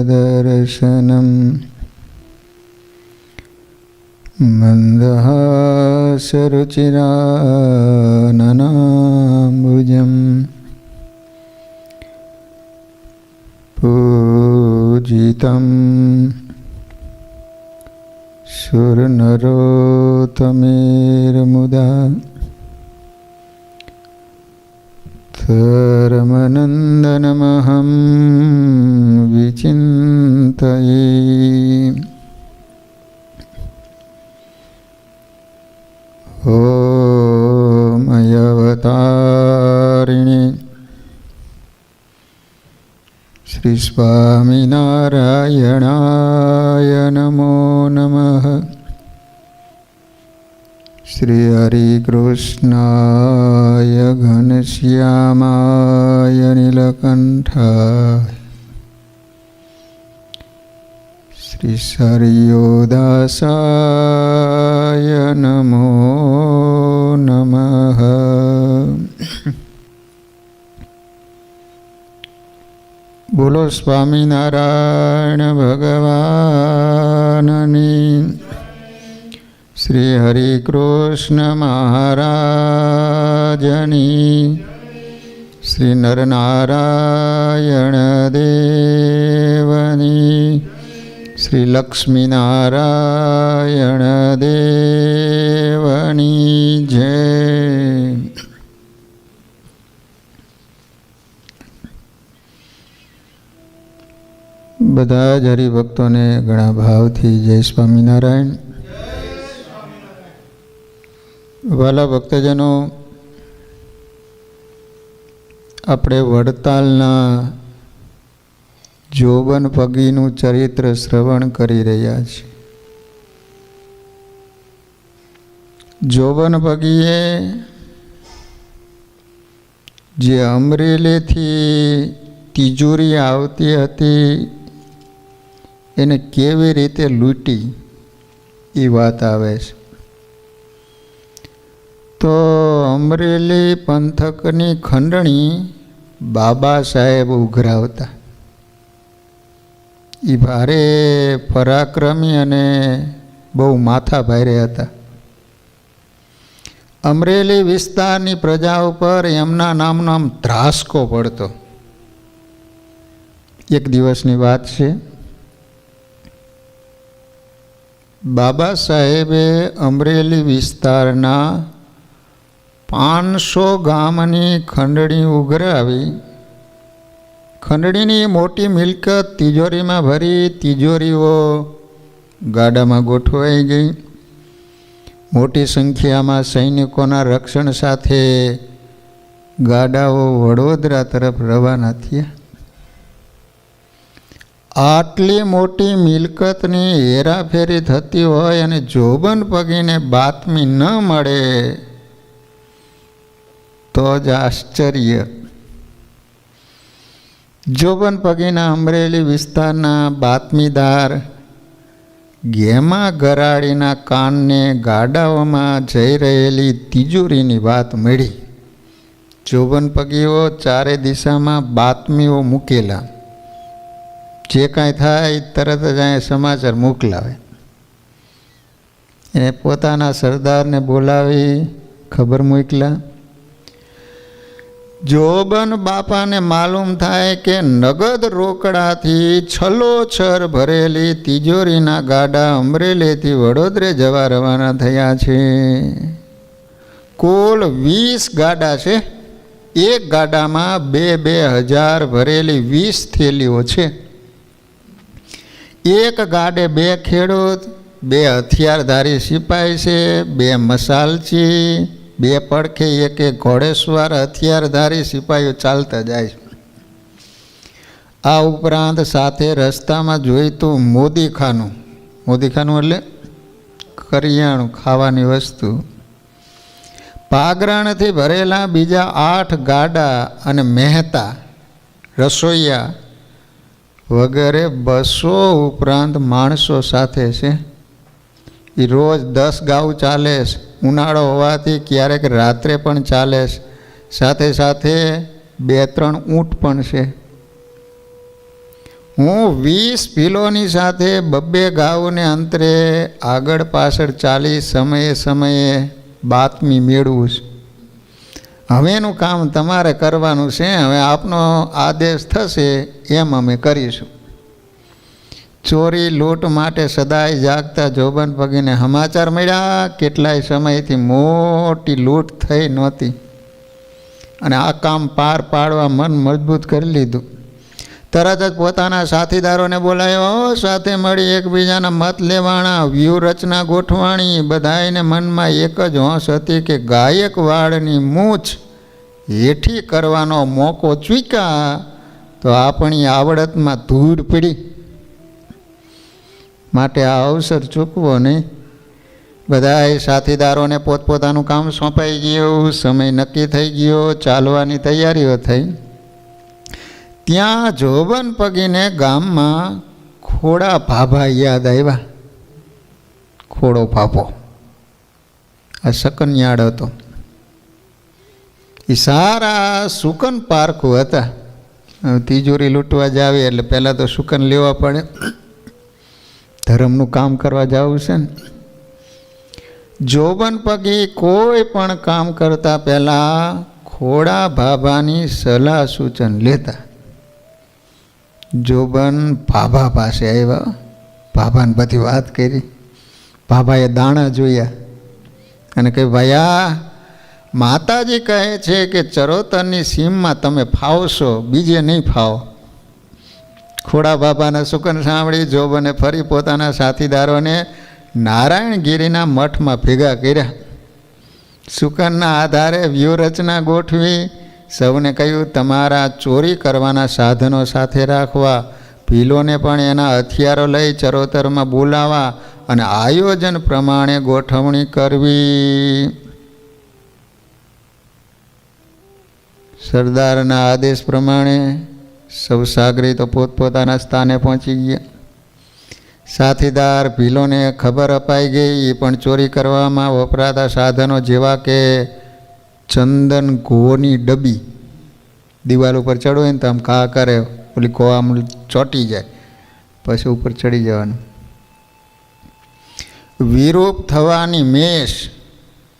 दर्शनं मन्दहासरुचिराननाम्बुजं पूजितं सुरनरोत्तमेर्मुदा धर्मनन्दनमहं विचिन्तये। ॐ अवतारिणे श्री स्वामिनारायणाय नमो नमः। श्री हरिकृष्णाय घनश्यामाय नीलकण्ठाय श्री सरयोदासाय नमो नमः। बोलो स्वामीनारायण भगवाननी। श्री हरिकृष्ण महाराजनी। श्री नरनारायण देवनी। श्री लक्ष्मीनारायण देवनी जय। બધા જ હરિભક્તોને ઘણા ભાવથી જય સ્વામિનારાયણ। વાલા ભક્તજનો, આપણે વડતાલના જોબન પગીનું ચરિત્ર શ્રવણ કરી રહ્યા છીએ। જોબન પગીએ જે અમરેલીથી તિજોરી આવતી હતી એને કેવી રીતે લૂંટી એ વાત આવે છે। તો અમરેલી પંથકની ખંડણી બાબા સાહેબ ઉઘરાવતા। એ ભારે પરાક્રમી અને બહુ માથા ભારે હતા। અમરેલી વિસ્તારની પ્રજા ઉપર એમના નામનો આમ ધ્રાસકો પડતો। એક દિવસની વાત છે, બાબા સાહેબે અમરેલી વિસ્તારના 500 ગામની ખંડણી ઉઘરાવી। ખંડણીની મોટી મિલકત તિજોરીમાં ભરી, તિજોરીઓ ગાડામાં ગોઠવાઈ ગઈ। મોટી સંખ્યામાં સૈનિકોના રક્ષણ સાથે ગાડાઓ વડોદરા તરફ રવાના થયા। આટલી મોટી મિલકતની હેરાફેરી થતી હોય અને જોબન પગીને બાતમી ન મળે તો જ આશ્ચર્ય। જોબન પગીના અમરેલી વિસ્તારના બાતમીદાર ઘેમા ગરાડીના કાનને ગાડાઓમાં જઈ રહેલી તિજોરીની વાત મળી। જોબન પગીઓ ચારે દિશામાં બાતમીઓ મૂકેલા। જે કાંઈ થાય તરત જ અહીંયા સમાચાર મોકલાવે। એને પોતાના સરદારને બોલાવી ખબર મોકલા। જોબન બાપાને માલુમ થાય કે નગદ રોકડાથી છલોછર ભરેલી તિજોરીના ગાડા અમરેલીથી વડોદરે જવા રવાના થયા છે। કુલ 20 ગાડા છે। એક ગાડામાં 2,000 ભરેલી 20 થેલીઓ છે। એક ગાડે 2 ખેડૂત, 2 હથિયારધારી સિપાહી છે, 2 મસાલચી, 2 પડખે એક ઘોડેસવાર હથિયારધારી સિપાહીઓ ચાલતા જાય છે। આ ઉપરાંત સાથે રસ્તામાં જોઈતું મોદીખાનું એટલે કરિયાણું, ખાવાની વસ્તુ, પાગરણથી ભરેલા બીજા 8 ગાડા અને મહેતા રસોઈયા વગેરે 200 ઉપરાંત માણસો સાથે છે। એ રોજ 10 ગાઉ ચાલે છે। ઉનાળો હોવાથી ક્યારેક રાત્રે પણ ચાલે છે। સાથે સાથે 2-3 ઊંટ પણ છે। હું 20 ભીલોની સાથે 2 ગાઉને અંતરે આગળ પાછળ ચાલી સમયે સમયે બાતમી મેળવું છું. હવેનું કામ તમારે કરવાનું છે. હવે આપનો આદેશ થશે એમ અમે કરીશું. ચોરી લૂંટ માટે સદાય જાગતા જોબન પગીને સમાચાર મળ્યા કેટલાય સમયથી મોટી લૂંટ થઈ નહોતી અને આ કામ પાર પાડવા મન મજબૂત કરી લીધું. તરત જ પોતાના સાથીદારોને બોલાયો. સાથે મળી એકબીજાના મત લેવાણા, વ્યૂહરચના ગોઠવાણી. બધાને મનમાં એક જ હોશ હતી કે ગાયકવાડની મૂછ હેઠી કરવાનો મોકો ચૂક્યા તો આપણી આવડતમાં ધૂળ પડી, માટે આ અવસર ચૂકવો નહીં. બધાએ સાથીદારોને પોતપોતાનું કામ સોંપાઈ ગયું. સમય નક્કી થઈ ગયો. ચાલવાની તૈયારીઓ થઈ. ત્યાં જોબન પગીને ગામમાં ખોડા ભાભા યાદ આવ્યા. ખોડો ભાભો આ શકનિયાળ હતો. એ સારા સુકન પારખું હતા. તિજોરી લૂંટવા જાવે એટલે પહેલાં તો સુકન લેવા પડે. ધર્મનું કામ કરવા જવું છે ને. જોબન પગી કોઈ પણ કામ કરતા પહેલાં ખોડા ભાભાની સલાહ સૂચન લેતા. જોબન ભાભા પાસે આવ્યા. ભાભાને બધી વાત કરી. ભાભાએ દાણા જોયા અને કહે, ભાયા માતાજી કહે છે કે ચરોતરની સીમમાં તમે ફાવશો, બીજે નહીં ફાવો. ખોડા બાબાના સુકન સાંભળી જોબને ફરી પોતાના સાથીદારોને નારાયણગીરીના મઠમાં ભેગા કર્યા. સુકનના આધારે વ્યૂહરચના ગોઠવી. સૌને કહ્યું તમારા ચોરી કરવાના સાધનો સાથે રાખવા, ભીલોને પણ એના હથિયારો લઈ ચરોતરમાં બોલાવવા અને આયોજન પ્રમાણે ગોઠવણી કરવી. સરદારના આદેશ પ્રમાણે સૌ સાગરીતો પોતપોતાના સ્થાને પહોંચી ગયા. સાથીદાર ભીલોને ખબર અપાઈ ગઈ. એ પણ ચોરી કરવામાં વપરાતા સાધનો જેવા કે ચંદન ઘોની ડબ્બી, દિવાલ ઉપર ચડો ને તો આમ કા કરે, ઓલી ઘો આમ ચોંટી જાય, પછી ઉપર ચડી જવાનું. વિરૂપ થવાની મેષ,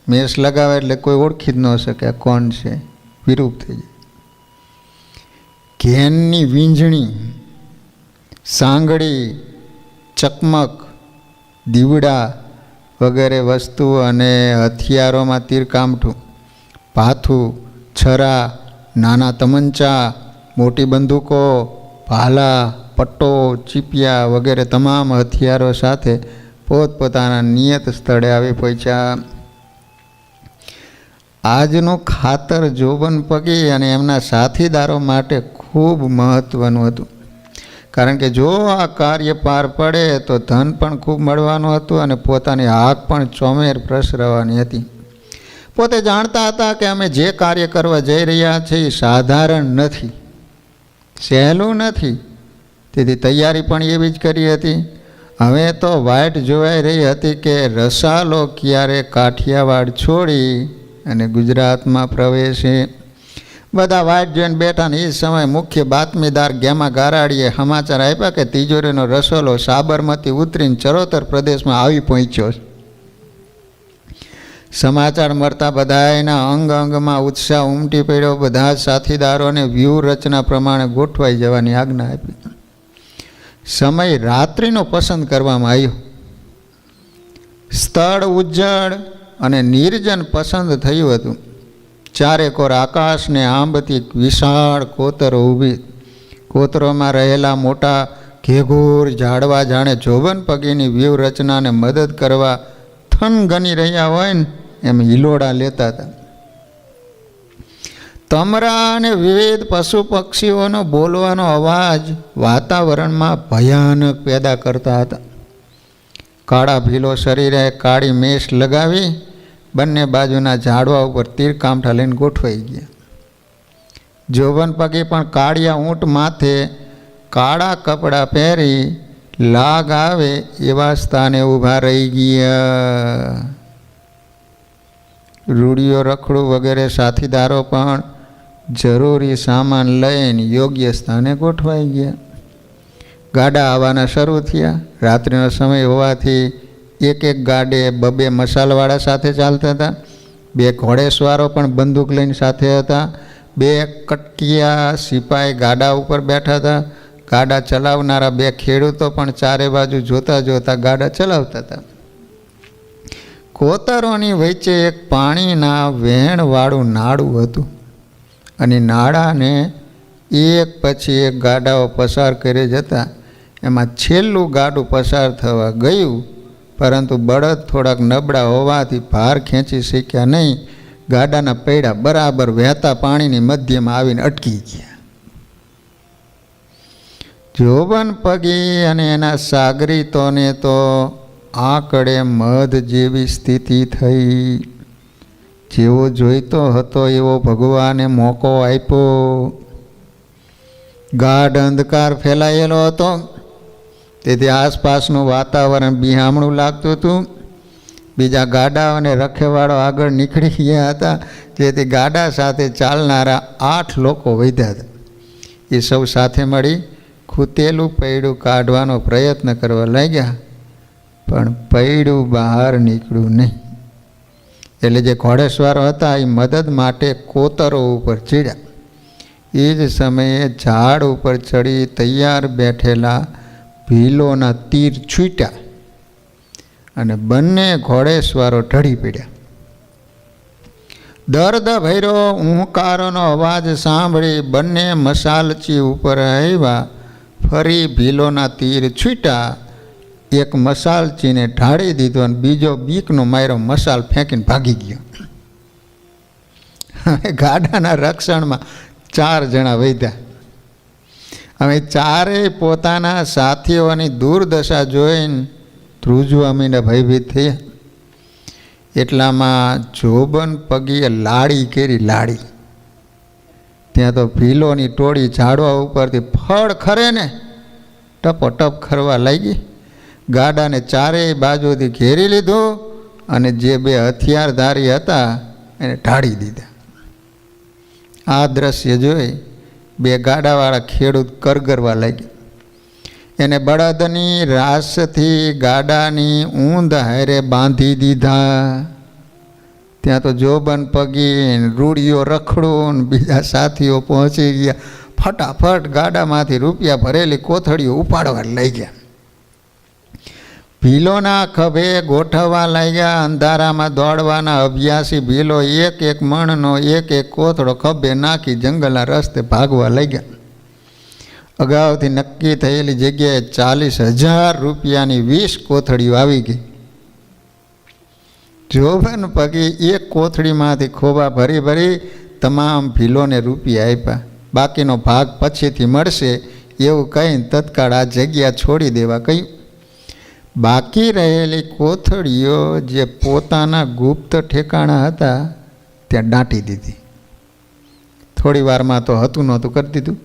મેષ લગાવે એટલે કોઈ ઓળખી જ ન શકે આ કોણ છે, વિરૂપ થઈ જાય. ઘેનની વીંઝણી, સાંગળી, ચકમક, દીવડા વગેરે વસ્તુઓ અને હથિયારોમાં તીરકામઠું, ભાથું, છરા, નાના તમંચા, મોટી બંદૂકો, ભાલા, પટ્ટો, ચીપિયા વગેરે તમામ હથિયારો સાથે પોતપોતાના નિયત સ્થળે આવી પહોંચ્યા. આજનું ખાતર જોબન પગી અને એમના સાથીદારો માટે ખૂબ મહત્ત્વનું હતું. કારણ કે જો આ કાર્ય પાર પડે તો ધન પણ ખૂબ મળવાનું હતું અને પોતાની હાક પણ ચોમેર પ્રસરવાની હતી. પોતે જાણતા હતા કે અમે જે કાર્ય કરવા જઈ રહ્યા છીએ એ સાધારણ નથી, સહેલું નથી. તેથી તૈયારી પણ એવી જ કરી હતી. હવે તો વાટ જોવાઈ રહી હતી કે રસાલો ક્યારે કાઠિયાવાડ છોડી અને ગુજરાતમાં પ્રવેશે. બધા વાટ જોઈને બેઠા ને એ સમયે મુખ્ય બાતમીદાર ગેમા ગારાડીએ સમાચાર આપ્યા કે તિજોરીનો રસોલો સાબરમતી ઉતરીને ચરોતર પ્રદેશમાં આવી પહોંચ્યો. સમાચાર મળતા બધાના અંગ અંગમાં ઉત્સાહ ઉમટી પડ્યો. બધા જ સાથીદારોને વ્યૂહરચના પ્રમાણે ગોઠવાઈ જવાની આજ્ઞા આપી. સમય રાત્રિનો પસંદ કરવામાં આવ્યો. સ્થળ ઉજ્જડ અને નિર્જન પસંદ થયું હતું. ચારેકોર આકાશને આંબતી વિશાળ કોતરો ઊભી. કોતરોમાં રહેલા મોટા ઘેઘૂર ઝાડવા જાણે જોબન પગીની વ્યૂહરચનાને મદદ કરવા થન ગની રહ્યા હોય ને એમ હિલોડા લેતા હતા. તમરા અને વિવિધ પશુ પક્ષીઓનો બોલવાનો અવાજ વાતાવરણમાં ભયાનક પેદા કરતા હતા. કાળા ભીલો શરીરે કાળી મેષ લગાવી બંને બાજુના ઝાડવા ઉપર તીરકામઠા લઈને ગોઠવાઈ ગયા. જોબન પગી પણ કાળિયા ઊંટ માથે કાળા કપડાં પહેરી લાગ આવે એવા સ્થાને ઊભા રહી ગયા. રૂડિયો, રખડું વગેરે સાથીદારો પણ જરૂરી સામાન લઈને યોગ્ય સ્થાને ગોઠવાઈ ગયા. ગાડા આવવાના શરૂ થયા. રાત્રિનો સમય હોવાથી એક એક ગાડે બબે મસાલવાળા સાથે ચાલતા હતા. 2 ઘોડેસવારો પણ બંદૂક લઈને સાથે હતા. 2 કટકિયા સિપાઈ ગાડા ઉપર બેઠા હતા. ગાડા ચલાવનારા 2 ખેડૂતો પણ ચારે બાજુ જોતા જોતા ગાડા ચલાવતા હતા. કોતરોની વચ્ચે એક પાણીના વહેણવાળું નાળું હતું અને નાળાને એક પછી એક ગાડાઓ પસાર કરી જતા. એમાં છેલ્લું ગાડું પસાર થવા ગયું, પરંતુ બળદ થોડાક નબળા હોવાથી ભાર ખેંચી શક્યા નહીં. ગાડાના પૈડા બરાબર વહેતા પાણીની મધ્યમાં આવીને અટકી ગયા. જોબન પગી અને એના સાગરીતોને તો આંકડે મધ જેવી સ્થિતિ થઈ. જેવો જોઈતો હતો એવો ભગવાને મોકો આપ્યો. ગાઢ અંધકાર ફેલાયેલો હતો, તેથી આસપાસનું વાતાવરણ બિહામણું લાગતું હતું. બીજા ગાડા અને રખેવાળો આગળ નીકળી ગયા હતા, જેથી ગાડા સાથે ચાલનારા 8 લોકો વધ્યા હતા. એ સૌ સાથે મળી ખૂતેલું પૈડું કાઢવાનો પ્રયત્ન કરવા લાગ્યા, પણ પૈડું બહાર નીકળ્યું નહીં. એટલે જે ઘોડેસવારો હતા એ મદદ માટે કોતરો ઉપર ચડ્યા. એ જ સમયે ઝાડ ઉપર ચડી તૈયાર બેઠેલા ભીલોના તીર છૂટ્યા અને બંને ઘોડેસવારો ઢળી પડ્યા. દર્દ ભર્યો ઊંકારોનો અવાજ સાંભળી બંને મસાલચી ઉપર આવ્યા. ફરી ભીલોના તીર છૂટ્યા. એક મસાલચીને ઢાળી દીધો અને બીજો બીકનો માર્યો મસાલ ફેંકીને ભાગી ગયો. હવે ગાડાના રક્ષણમાં 4 જણા વધ્યા. હવે ચારેય પોતાના સાથીઓની દુર્દશા જોઈને ધ્રુજવા માંડ્યા, ભયભીત થયા. એટલામાં જોબન પગીએ લાડી કરી. લાડી ત્યાં તો ભીલોની ટોળી ઝાડવા ઉપરથી ફળ ખરે ને ટપોટપ ખરવા લાગી. ગાડાને ચારેય બાજુથી ઘેરી લીધું અને જે 2 હથિયારધારી હતા એને ઢાળી દીધા. આ દ્રશ્ય જોઈ 2 ગાડાવાળા ખેડૂત કરગરવા લાગ્યા. એને બળદની રાસથી ગાડાની ઊંધ હારે બાંધી દીધા. ત્યાં તો જોબન પગી રૂડિયો રખડું બીજા સાથીઓ પહોંચી ગયા. ફટાફટ ગાડામાંથી રૂપિયા ભરેલી કોથળીઓ ઉપાડવા લઈ ગયા. ભીલોના ખભે ગોઠવવા લાગ્યા. અંધારામાં દોડવાના અભ્યાસી ભીલો એક એક મણનો એક એક કોથળો ખભે નાખી જંગલના રસ્તે ભાગવા લાગ્યા. અગાઉથી નક્કી થયેલી જગ્યાએ 40,000 રૂપિયાની 20 કોથળીઓ આવી ગઈ. જોબન પગી એક કોથળીમાંથી ખોબા ભરી ભરી તમામ ભીલોને રૂપિયા આપ્યા. બાકીનો ભાગ પછીથી મળશે એવું કહીને તત્કાળ આ જગ્યા છોડી દેવા કહ્યું. બાકી રહેલી કોથળીઓ જે પોતાના ગુપ્ત ઠેકાણા હતા ત્યાં દાટી દીધી. થોડી વારમાં તો હતું નહોતું કરી દીધું.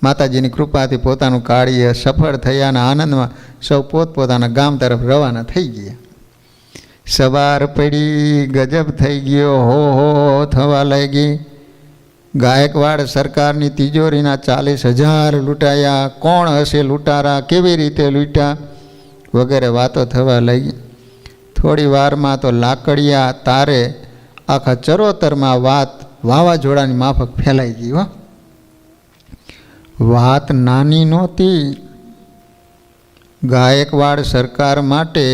માતાજીની કૃપાથી પોતાનું કાર્ય સફળ થયાના આનંદમાં સૌ પોતપોતાના ગામ તરફ રવાના થઈ ગયા. સવાર પડી, ગજબ થઈ ગયો, હો હો થવા લાગી. ગાયકવાડ સરકારની તિજોરીના 40,000 લૂંટાયા. કોણ હશે લૂંટારા, કેવી રીતે લૂંટ્યા વગેરે વાતો થવા લાગી. થોડી વારમાં તો લાકડિયા તારે આખા ચરોતરમાં વાત વાવાઝોડાની માફક ફેલાઈ ગઈ. વાત નાની નહોતી. ગાયકવાડ સરકાર માટે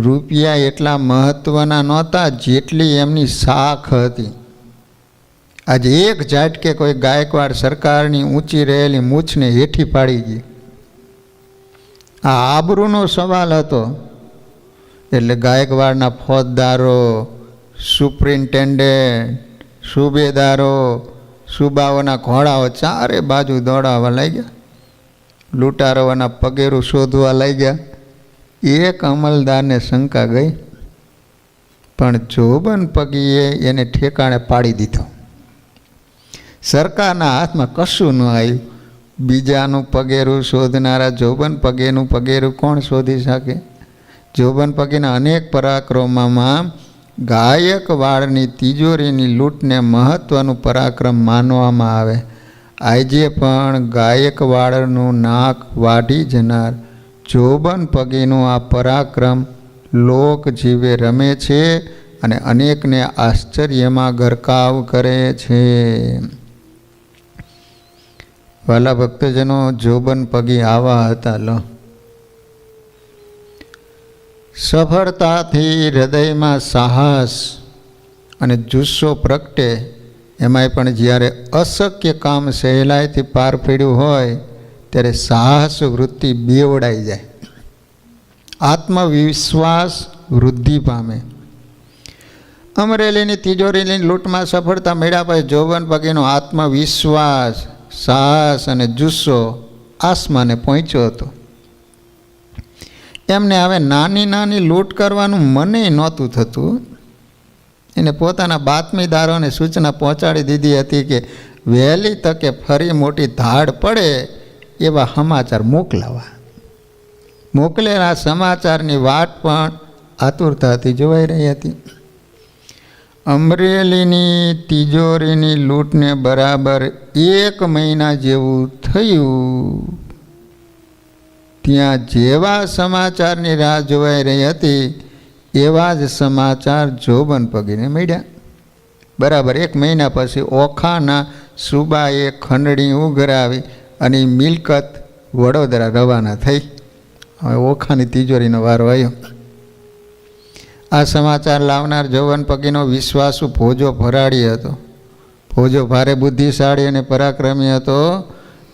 રૂપિયા એટલા મહત્ત્વના નહોતા જેટલી એમની શાખ હતી. આજે એક ઝાટકે કોઈ ગાયકવાડ સરકારની ઊંચી રહેલી મૂછને હેઠી પાડી ગઈ. આ આબરૂનો સવાલ હતો. એટલે ગાયકવાડના ફોજદારો, સુપ્રિન્ટેન્ડન્ટ, સુબેદારો, સુબાઓના ઘોડાઓ ચારે બાજુ દોડાવવા લાગ્યા. લૂંટારોના પગેરું શોધવા લાગ્યા. એક અમલદારને શંકા ગઈ, પણ જોબન પગીએ એને ઠેકાણે પાડી દીધો. સરકારના હાથમાં કશું ન આવ્યું. બીજાનું પગેરું શોધનારા જોબન પગેનું પગેરું કોણ શોધી શકે? જોબન પગીના અનેક પરાક્રમોમાં ગાયકવાડની તિજોરીની લૂંટને મહત્ત્વનું પરાક્રમ માનવામાં આવે. આજે પણ ગાયકવાડનું નાક વાઢી જનાર જોબન પગીનું આ પરાક્રમ લોક જીવે રમે છે અને અનેકને આશ્ચર્યમાં ગરકાવ કરે છે. વાલા ભક્તજનો, જોબન પગી આવા હતા. લો, સફળતાથી હૃદયમાં સાહસ અને જુસ્સો પ્રગટે, એમાંય પણ જ્યારે અશક્ય કામ સહેલાઈથી પાર પડ્યું હોય ત્યારે સાહસ વૃત્તિ બેવડાઈ જાય, આત્મવિશ્વાસ વૃદ્ધિ પામે. અમરેલીની તિજોરીની લૂંટમાં સફળતા મળ્યા પછી જોબન પગીનો આત્મવિશ્વાસ, સાહસ અને જુસ્સો આસમાને પહોંચ્યો હતો. એમને હવે નાની નાની લૂંટ કરવાનું મને નહોતું થતું. એને પોતાના બાતમીદારોને સૂચના પહોંચાડી દીધી હતી કે વહેલી તકે ફરી મોટી ધાડ પડે એવા સમાચાર મોકલાવા. મોકલેલા સમાચારની વાટ પણ આતુરતાથી જોવાઈ રહી હતી. અમરેલીની તિજોરીની લૂંટને બરાબર 1 મહિના જેવું થયું ત્યાં જેવા સમાચારની રાહ જોવાઈ રહી હતી એવા જ સમાચાર જોબન પગીને મળ્યા. બરાબર 1 મહિના પછી ઓખાના સુબાએ ખંડણી ઉઘરાવી અને મિલકત વડોદરા રવાના થઈ. હવે ઓખાની તિજોરીનો વારો આવ્યો. આ સમાચાર લાવનાર જોબન પગીનો વિશ્વાસુ ભોજો ભરાડી હતો. ભોજો ભારે બુદ્ધિશાળી અને પરાક્રમી હતો.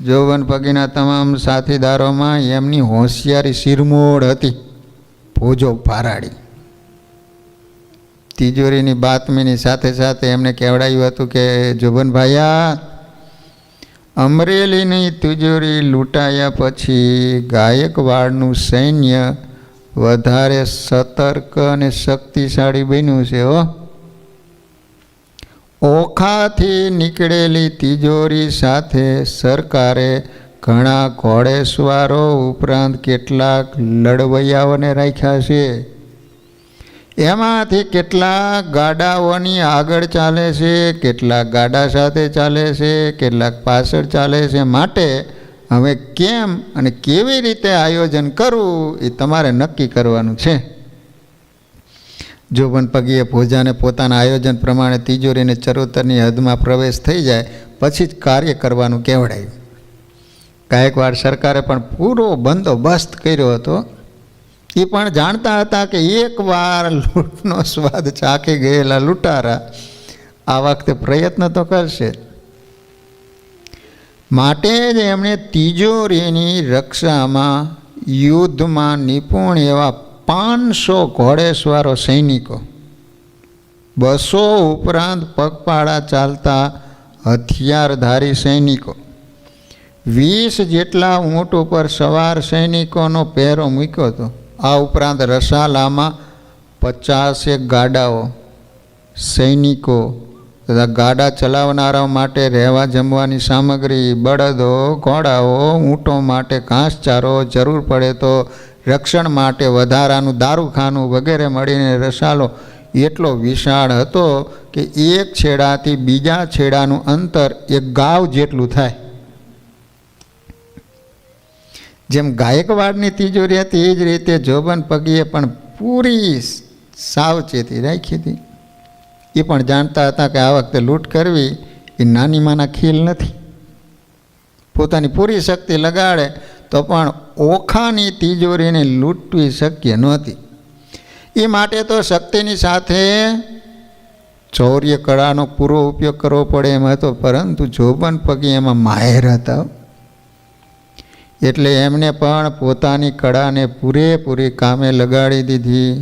જોબન પગીના તમામ સાથીદારોમાં એમની હોશિયારી શિરમોડ હતી. ભોજો ભરાડી તિજોરીની બાતમીની સાથે સાથે એમને કહેવડાયું હતું કે જોબનભાઈયા, અમરેલીની તિજોરી લૂંટાયા પછી ગાયકવાડનું સૈન્ય વધારે સતર્ક અને શક્તિશાળી બન્યું છે. ઓખાથી નીકળેલી તિજોરી સાથે સરકારે ઘણા ઘોડેસવારો ઉપરાંત કેટલાક લડવૈયાઓને રાખ્યા છે. એમાંથી કેટલાક ગાડાઓની આગળ ચાલે છે, કેટલાક ગાડા સાથે ચાલે છે, કેટલાક પાછળ ચાલે છે. માટે હવે કેમ અને કેવી રીતે આયોજન કરવું એ તમારે નક્કી કરવાનું છે. જોબન પગીએ ભોજાને પોતાના આયોજન પ્રમાણે તિજોરીને ચરોતરની હદમાં પ્રવેશ થઈ જાય પછી જ કાર્ય કરવાનું કહેવડાયું. ગાયકવાડ સરકારે પણ પૂરો બંદોબસ્ત કર્યો હતો. એ પણ જાણતા હતા કે એકવાર લૂંટનો સ્વાદ ચાખી ગયેલા લૂંટારા આ વખતે પ્રયત્ન તો કરશે. માટે જ એમણે તિજોરીની રક્ષામાં યુદ્ધમાં નિપુણ એવા 500 ઘોડેસવારો સૈનિકો, 200 ઉપરાંત પગપાળા ચાલતા હથિયારધારી સૈનિકો, 20 જેટલા ઊંટ ઉપર સવાર સૈનિકોનો પહેરો મૂક્યો હતો. આ ઉપરાંત રસાલામાં 50 ગાડાઓ, સૈનિકો તથા ગાડા ચલાવનારાઓ માટે રહેવા જમવાની સામગ્રી, બળદો, ઘોડાઓ, ઊંટો માટે ઘાસચારો, જરૂર પડે તો રક્ષણ માટે વધારાનું દારૂખાનું વગેરે મળીને રસાલો એટલો વિશાળ હતો કે એક છેડાથી બીજા છેડાનું અંતર 1 ગાવ જેટલું થાય. જેમ ગાયકવાડની તિજોરી હતી એ જ રીતે જોબન પગીએ પણ પૂરી સાવચેતી રાખી હતી. એ પણ જાણતા હતા કે આ વખતે લૂંટ કરવી એ નાની માના ખીલ નથી. પોતાની પૂરી શક્તિ લગાડે તો પણ ઓખાની તિજોરીને લૂંટવી શક્ય નહોતી. એ માટે તો શક્તિની સાથે ચૌર્ય કળાનો પૂરો ઉપયોગ કરવો પડે એમ હતો. પરંતુ જોબન પગી એમાં માહેર હતા. એટલે એમને પણ પોતાની કળાને પૂરેપૂરી કામે લગાડી દીધી.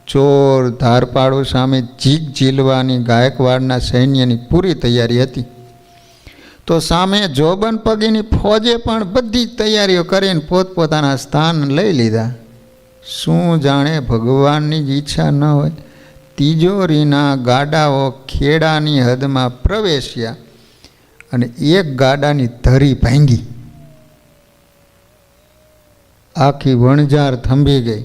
ચોર ધારપાડો સામે જીક ઝીલવાની ગાયકવાડના સૈન્યની પૂરી તૈયારી હતી. તો સામે જોબન પગીની ફોજે પણ બધી જ તૈયારીઓ કરીને પોતપોતાના સ્થાન લઈ લીધા. શું જાણે ભગવાનની જ ઈચ્છા ન હોય, તિજોરીના ગાડાઓ ખેડાની હદમાં પ્રવેશ્યા અને એક ગાડાની ધરી ભાંગી. આખી વણઝાર થંભી ગઈ.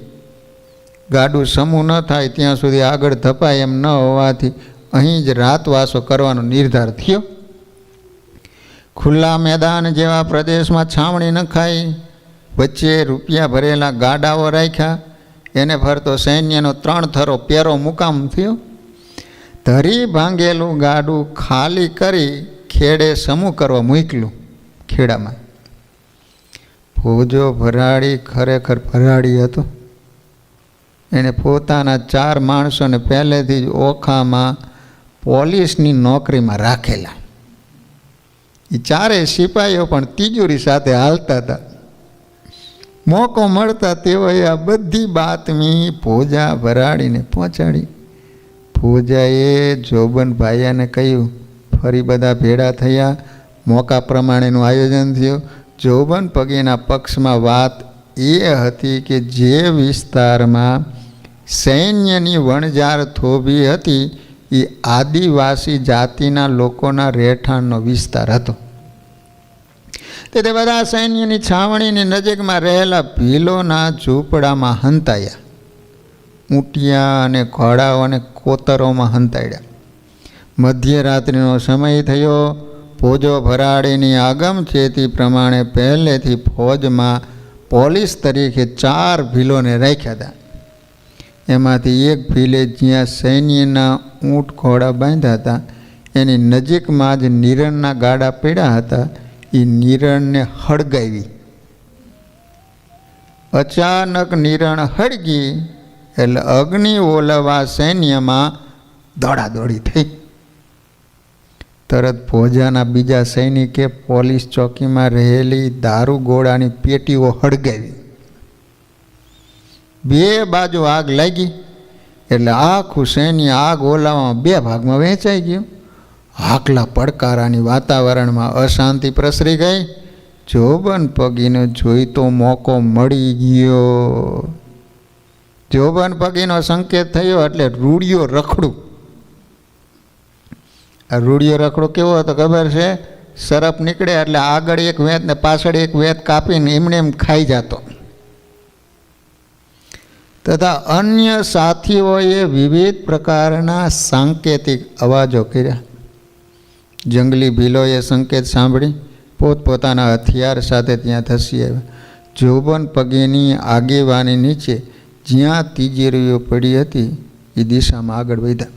ગાડું સમૂહ ન થાય ત્યાં સુધી આગળ ધપાય એમ ન હોવાથી અહીં જ રાતવાસો કરવાનો નિર્ધાર થયો. ખુલ્લા મેદાન જેવા પ્રદેશમાં છાવણી નખાઈ, વચ્ચે રૂપિયા ભરેલા ગાડાઓ રાખ્યા, એને ફરતો સૈન્યનો 3 થરો પેરો મુકામ થયો. ધરી ભાંગેલું ગાડું ખાલી કરી ખેડે સમૂહ કરવા મૂક્યું. ખેડામાં ફોજો ભરાડી ખરેખર ભરાડી હતો. એણે પોતાના 4 માણસોને પહેલેથી જ ઓખામાં પોલીસની નોકરીમાં રાખેલા. એ 4 સિપાહીઓ પણ તિજોરી સાથે હાલતા હતા. મોકો મળતા તેઓએ આ બધી બાતમી ફોજા ભરાડીને પહોંચાડી. ફોજાએ જોબનભાઈને કહ્યું. ફરી બધા ભેળા થયા. મોકા પ્રમાણેનું આયોજન થયું. જોબન પગીના પક્ષમાં વાત એ હતી કે જે વિસ્તારમાં સૈન્યની વણઝાર થોભી હતી એ આદિવાસી જાતિના લોકોના રહેઠાણનો વિસ્તાર હતો. તે બધા સૈન્યની છાવણીની નજીકમાં રહેલા ભીલોના ઝૂંપડામાં હંતાયા. ઊંટિયા અને ઘોડાઓ અને કોતરોમાં હંતાડ્યા. મધ્યરાત્રિનો સમય થયો. ફોજો ભરાડીની આગમચેતી પ્રમાણે પહેલેથી ફોજમાં પોલીસ તરીકે 4 ભીલોને રાખ્યા હતા. એમાંથી એક ભીલે જ્યાં સૈન્યના ઊંટ ઘોડા બાંધ્યા હતા એની નજીકમાં જ નિરણના ગાડા પડ્યા હતા. એ નિરણને હળગાવી. અચાનક નિરણ હળગી એટલે અગ્નિ ઓલવા સૈન્યમાં દોડાદોડી થઈ. તરત ફોજાના બીજા સૈનિકે પોલીસ ચોકીમાં રહેલી દારૂગોળાની પેટીઓ હળગાવી. 2 બાજુ આગ લાગી એટલે આખું સૈન્ય આગ ઓલાવવામાં 2 ભાગમાં વહેંચાઈ ગયું. આકલા પડકારાની વાતાવરણમાં અશાંતિ પ્રસરી ગઈ. જોબન પગીનો જોઈતો મોકો મળી ગયો. જોબન પગીનો સંકેત થયો એટલે રૂડિયો રખડું. આ રૂડિયો રખડો કેવો હતો ખબર છે? સરપ નીકળે એટલે આગળ એક વેત ને પાછળ એક વેત કાપીને એમને એમ ખાઈ જતો. તથા અન્ય સાથીઓએ વિવિધ પ્રકારના સાંકેતિક અવાજો કર્યા. જંગલી ભીલોએ સંકેત સાંભળી પોતપોતાના હથિયાર સાથે ત્યાં ધસી આવ્યા. જોબન પગીની આગેવાની નીચે જ્યાં તિજોરીઓ પડી હતી એ દિશામાં આગળ વધ્યા.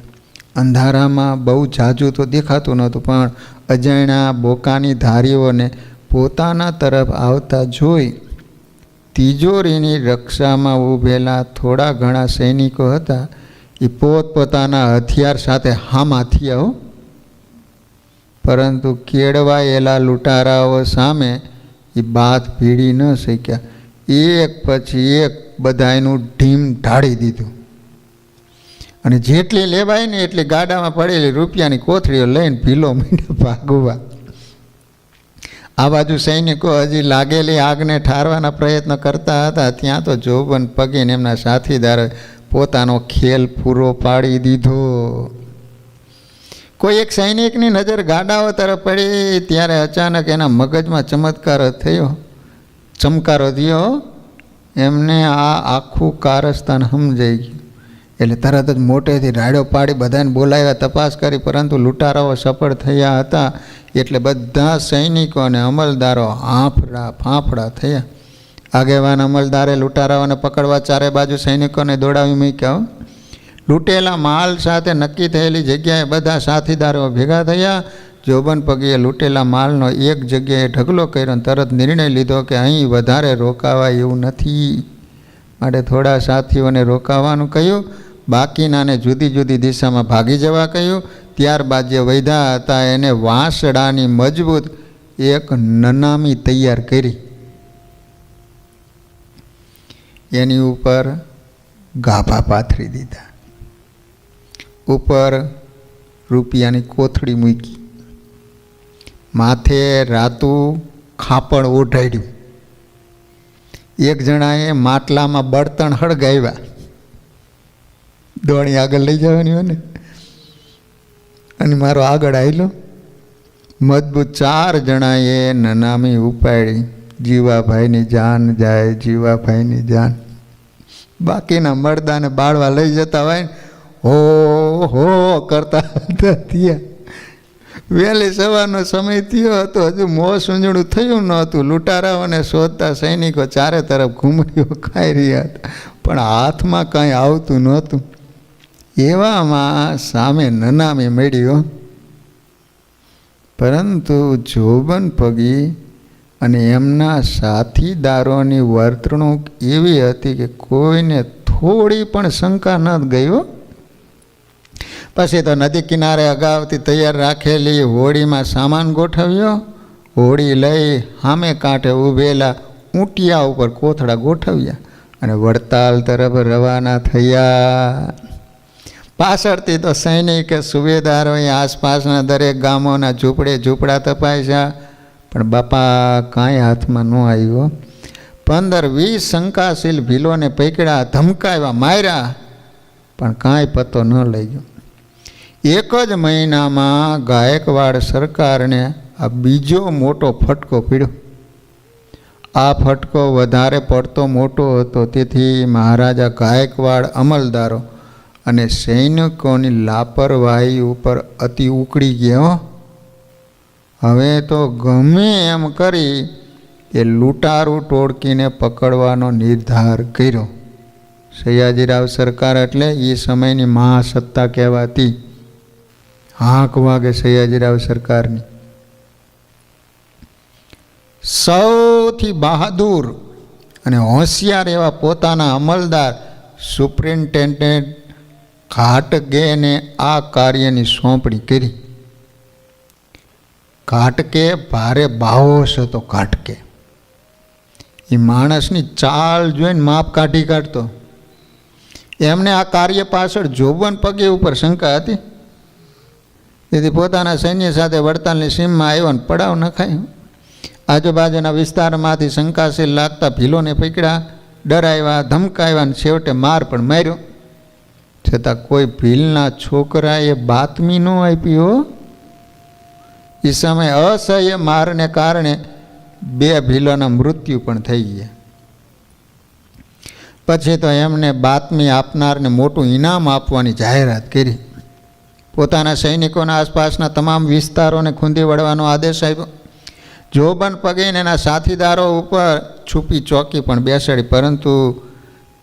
અંધારામાં બહુ ઝાઝું તો દેખાતું નહોતું, પણ અજાણ્યા બોકાની ધારીઓને પોતાના તરફ આવતા જોઈ તિજોરીની રક્ષામાં ઊભેલા થોડા ઘણા સૈનિકો હતા એ પોતપોતાના હથિયાર સાથે હામાં થયા. પરંતુ કેળવાયેલા લૂંટારાઓ સામે એ બાત ભીડી ન શક્યા. એક પછી એક બધાયનું ઢીમ ઢાળી દીધું અને જેટલી લેવાય ને એટલી ગાડામાં પડેલી રૂપિયાની કોથળીઓ લઈને ભીલો મીંડે ભાગવા. આ બાજુ સૈનિકો હજી લાગેલી આગને ઠારવાના પ્રયત્ન કરતા હતા. ત્યાં તો જોબન પગીને એમના સાથીદારે પોતાનો ખેલ પૂરો પાડી દીધો. કોઈ એક સૈનિકની નજર ગાડાઓ તરફ પડી ત્યારે અચાનક એના મગજમાં ચમકારો થયો. એમને આ આખું કારસ્તાન સમજાઈ ગયું. એટલે તરત જ મોટેથી રાડો પાડી બધાને બોલાવ્યા, તપાસ કરી. પરંતુ લૂંટારાઓ સફળ થયા હતા એટલે બધા સૈનિકો અને અમલદારો ફાંફડા થયા. આગેવાન અમલદારે લૂંટારાઓને પકડવા 4 બાજુ સૈનિકોને દોડાવી મૂક્યા. લૂંટેલા માલ સાથે નક્કી થયેલી જગ્યાએ બધા સાથીદારો ભેગા થયા. જોબન પગીએ લૂંટેલા માલનો એક જગ્યાએ ઢગલો કર્યો અને તરત નિર્ણય લીધો કે અહીં વધારે રોકાવાય એવું નથી. માટે થોડા સાથીઓને રોકાવાનું કહ્યું. બાકીનાને જુદી જુદી દિશામાં ભાગી જવા કહ્યું. ત્યારબાદ જે વૈધા હતા એને વાંસડાની મજબૂત એક નનામી તૈયાર કરી. એની ઉપર ગાભા પાથરી દીધા. ઉપર રૂપિયાની કોથળી મૂકી. માથે રાતું ખાપણ ઓઢાડ્યું. એક જણાએ માટલામાં બળતણ હળગાવ્યા. દોણી આગળ લઈ જવાની હોય ને, અને મારો આગળ આવેલો મજબૂત 4 જણાએ નનામી ઉપાડી. જીવાભાઈની જાન જાય, જીવાભાઈની જાન. બાકીના મરદાને બાળવા લઈ જતા હોય હો હો કરતા થયા. વહેલી સવારનો સમય થયો હતો, હજુ મોં સૂંજણું થયું નહોતું. લૂંટારાઓને શોધતા સૈનિકો ચારે તરફ ઘૂમરીઓ ખાઈ રહ્યા હતા, પણ હાથમાં કાંઈ આવતું નહોતું. એવામાં સામે નનામી મળ્યો, પરંતુ જોબન પગી અને એમના સાથીદારોની વર્તણૂક એવી હતી કે કોઈને થોડી પણ શંકા ન ગઈ. પછી તો નદી કિનારે અગાઉથી તૈયાર રાખેલી હોડીમાં સામાન ગોઠવ્યો. હોડી લઈ સામે કાંઠે ઊભેલા ઊંટિયા ઉપર કોથળા ગોઠવ્યા અને વડતાલ તરફ રવાના થયા. પાછળથી તો સૈનિકે સુબેદારોએ આસપાસના દરેક ગામોના ઝૂંપડા તપાસ્યા, પણ બાપા કાંઈ હાથમાં ન આવ્યો. 15-20 શંકાશીલ ભીલોને પકડ્યા, ધમકાવ્યા, માર્યા, પણ કાંઈ પતો ન લઈ ગયો. એક જ મહિનામાં ગાયકવાડ સરકારને આ બીજો મોટો ફટકો પડ્યો. આ ફટકો વધારે પડતો મોટો હતો, તેથી મહારાજા ગાયકવાડ અમલદારો અને સૈનિકોની લાપરવાહી ઉપર અતિ ઉકળી ગયો. હવે તો ગમે એમ કરી એ લૂંટારૂ ટોળકીને પકડવાનો નિર્ધાર કર્યો. સયાજીરાવ સરકાર એટલે એ સમયની મહાસત્તા કહેવાતી. હાંક વાગે સયાજીરાવ સરકારની. સૌથી બહાદુર અને હોશિયાર એવા પોતાના અમલદાર સુપ્રિન્ટેન્ડન્ટ ઘાટગેને આ કાર્યની સોંપણી કરી. ઘાટકે ભારે બાહોશ હતો. ઘાટકે એ માણસની ચાલ જોઈને માપ કાઢી કાઢતો. એમને આ કાર્ય પાછળ જોબન પગે ઉપર શંકા હતી, તેથી પોતાના સૈન્ય સાથે વડતાલની સીમમાં આવ્યો ને પડાવ નખાયો. આજુબાજુના વિસ્તારમાંથી શંકાશીલ લાગતા ભીલોને પકડ્યા, ડરાવ્યા, ધમકાવ્યા ને છેવટે માર પણ માર્યો. છતાં કોઈ ભીલના છોકરાએ બાતમી ન આપી હો. એ સમયે અસહ્ય મારને કારણે 2 ભીલોના મૃત્યુ પણ થઈ ગયા. પછી તો એમને બાતમી આપનારને મોટું ઇનામ આપવાની જાહેરાત કરી. પોતાના સૈનિકોના આસપાસના તમામ વિસ્તારોને ખૂંદી વળવાનો આદેશ આપ્યો. જોબન પગીને એના સાથીદારો ઉપર છુપી ચોકી પણ બેસાડી, પરંતુ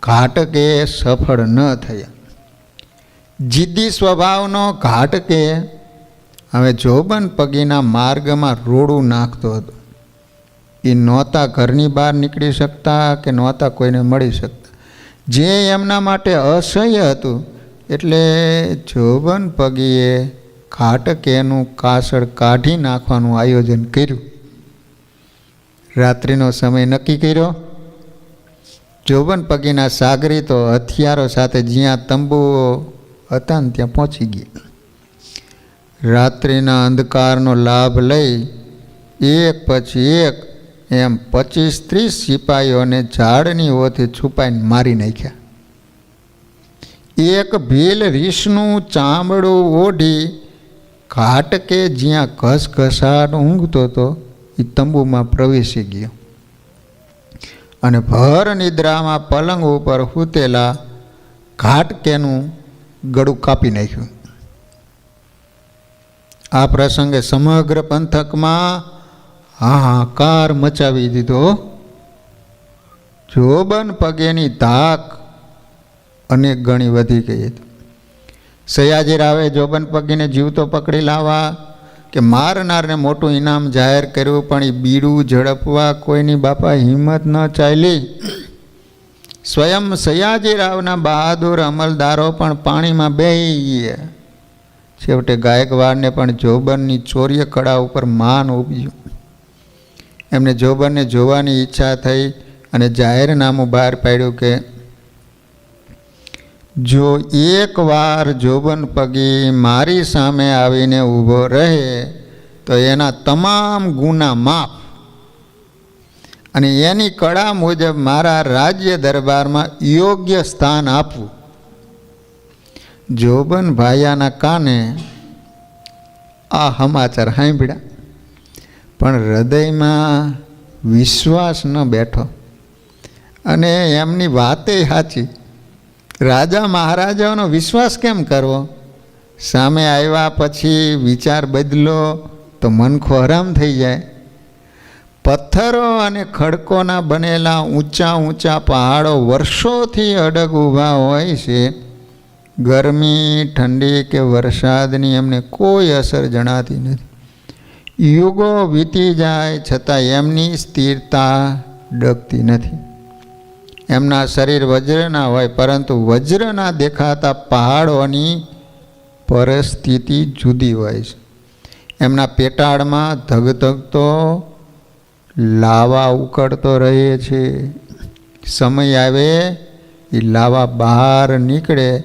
ઘાટકે સફળ ન થયા. જિદ્દી સ્વભાવનો ઘાટકે હવે જોબન પગીના માર્ગમાં રોડું નાખતો હતો. એ નહોતા ઘરની બહાર નીકળી શકતા કે નહોતા કોઈને મળી શકતા. જે એમના માટે અસહ્ય હતું, એટલે જોબન પગીએ ઘાટકેનું કાસળ કાઢી નાખવાનું આયોજન કર્યું. રાત્રિનો સમય નક્કી કર્યો. જોબન પગીના સાગરીતો હથિયારો સાથે જ્યાં તંબુઓ હતા ને ત્યાં પહોંચી ગયા. રાત્રિના અંધકારનો લાભ લઈ એક પછી એક એમ 25-30 સિપાહીઓને ઝાડની ઓથી છુપાઈને મારી નાખ્યા. એક ભીલ રીસનું ચામડું ઓઢી ઘાટકે જ્યાં ઘસઘસાટ ઊંઘતો હતો એ તંબુમાં પ્રવેશી ગયો અને ભર નિદ્રામાં પલંગ ઉપર સૂતેલા ઘાટકેનું ગળું કાપી નાખ્યું. આ પ્રસંગે સમગ્ર પંથકમાં હાહાકાર મચાવી દીધો. જોબન પગેની ધાક અનેક ગણી વધી ગઈ હતી. સયાજીરાવે જોબન પગીને જીવતો પકડી લાવવા કે મારનારને મોટું ઇનામ જાહેર કર્યું, પણ એ બીડું ઝડપવા કોઈની બાપા હિંમત ન ચાલી. સ્વયં સયાજીરાવના બહાદુર અમલદારો પણ પાણીમાં બેહી ગયા. છેવટે ગાયકવાડને પણ જોબનની ચોર્ય કળા ઉપર માન ઉભ્યું. એમને જોબનને જોવાની ઈચ્છા થઈ અને જાહેરનામું બહાર પાડ્યું કે જો એકવાર જોબન પગી મારી સામે આવીને ઊભો રહે તો એના તમામ ગુના માફ, અને એની કળા મુજબ મારા રાજ્ય દરબારમાં યોગ્ય સ્થાન આપવું. જોબન ભાયાના કાને આ સમાચાર સાંભળ્યા, પણ હૃદયમાં વિશ્વાસ ન બેઠો. અને એમની વાતે સાચી. રાજા મહારાજાઓનો વિશ્વાસ કેમ કરવો? સામે આવ્યા પછી વિચાર બદલો તો મનખો હરામ થઈ જાય. પથ્થરો અને ખડકોના બનેલા ઊંચા ઊંચા પહાડો વર્ષોથી અડગ ઊભા હોય છે. ગરમી, ઠંડી કે વરસાદની એમને કોઈ અસર જણાતી નથી. યુગો વીતી જાય છતાં એમની સ્થિરતા ડગતી નથી. એમના શરીર વજ્રના હોય, પરંતુ વજ્રના દેખાતા પહાડોની પરિસ્થિતિ જુદી હોય છે. એમના પેટાળમાં ધગધગતો લાવા ઉકળતો રહે છે. સમય આવે એ લાવા બહાર નીકળે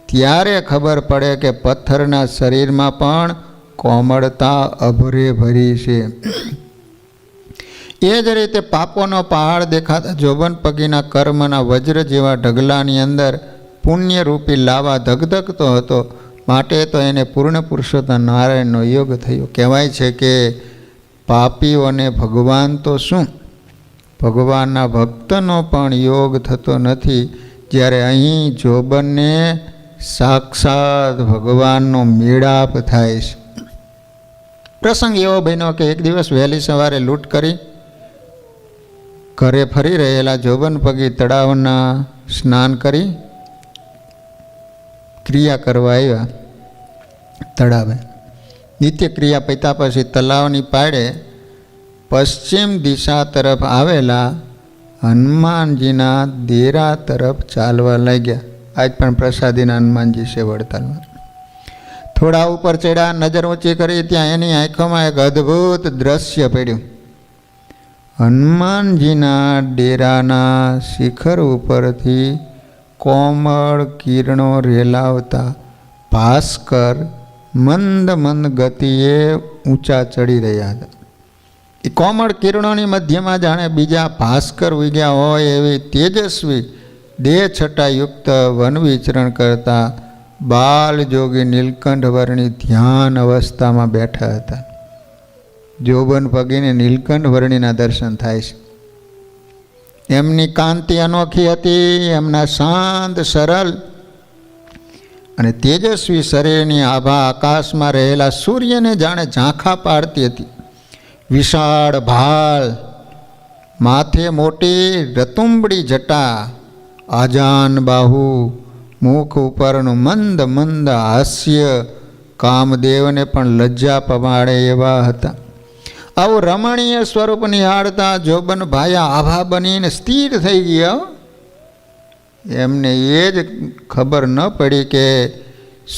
ત્યારે ખબર પડે કે પથ્થરના શરીરમાં પણ કોમળતા અભરે ભરી છે. એ જ રીતે પાપોનો પહાડ દેખાતા જોબન-પગીના કર્મના વજ્ર જેવા ઢગલાની અંદર પુણ્યરૂપી લાવા ધગધગતો હતો. માટે તો એને પૂર્ણ પુરુષોત્તમ નારાયણનો યોગ થયો. કહેવાય છે કે પાપીઓને ભગવાન તો શું, ભગવાનના ભક્તનો પણ યોગ થતો નથી. જ્યારે અહીં જોબનને સાક્ષાત ભગવાનનો મેળાપ થાય છે. પ્રસંગ એવો બન્યો કે એક દિવસ વહેલી સવારે લૂંટ કરી ઘરે ફરી રહેલા જોબન-પગી તળાવના સ્નાન કરી ક્રિયા કરવા આવ્યા. તળાવે નિત્ય ક્રિયા પત્યા પછી તળાવની પાળે પશ્ચિમ દિશા તરફ આવેલા હનુમાનજીના દેરા તરફ ચાલવા લાગ્યા. આજ પણ પ્રસાદીના હનુમાનજી છે વડતાલમાં. થોડા ઉપર ચડ્યા, નજર ઊંચી કરી, ત્યાં એની આંખોમાં એક અદ્ભુત દ્રશ્ય પડ્યું. હનુમાનજીના ડેરાના શિખર ઉપરથી કોમળ કિરણો રેલાવતા ભાસ્કર મંદ મંદ ગતિએ ઊંચા ચડી રહ્યા હતા. એ કોમળ કિરણોની મધ્યમાં જાણે બીજા ભાસ્કર ઉગ્યા હોય એવી તેજસ્વી દેહ છટાયુક્ત વન વિચરણ કરતા બાલ જોગી નીલકંઠ વર્ણી ધ્યાન અવસ્થામાં બેઠા હતા. જોબન-પગીને નીલકંઠ વર્ણીના દર્શન થાય છે. એમની કાંતિ અનોખી હતી. એમના શાંત, સરળ અને તેજસ્વી શરીરની આભા આકાશમાં રહેલા સૂર્યને જાણે ઝાંખા પાડતી હતી. વિશાળ ભાલ, માથે મોટી રતુંબડી જટા, આજાન બાહુ, મુખ ઉપરનું મંદ મંદ હાસ્ય કામદેવને પણ લજ્જા પમાડે એવા હતા. આવું રમણીય સ્વરૂપ નિહાળતા જોબન ભાયા આભા બનીને સ્થિર થઈ ગયા. એમને એ જ ખબર ન પડી કે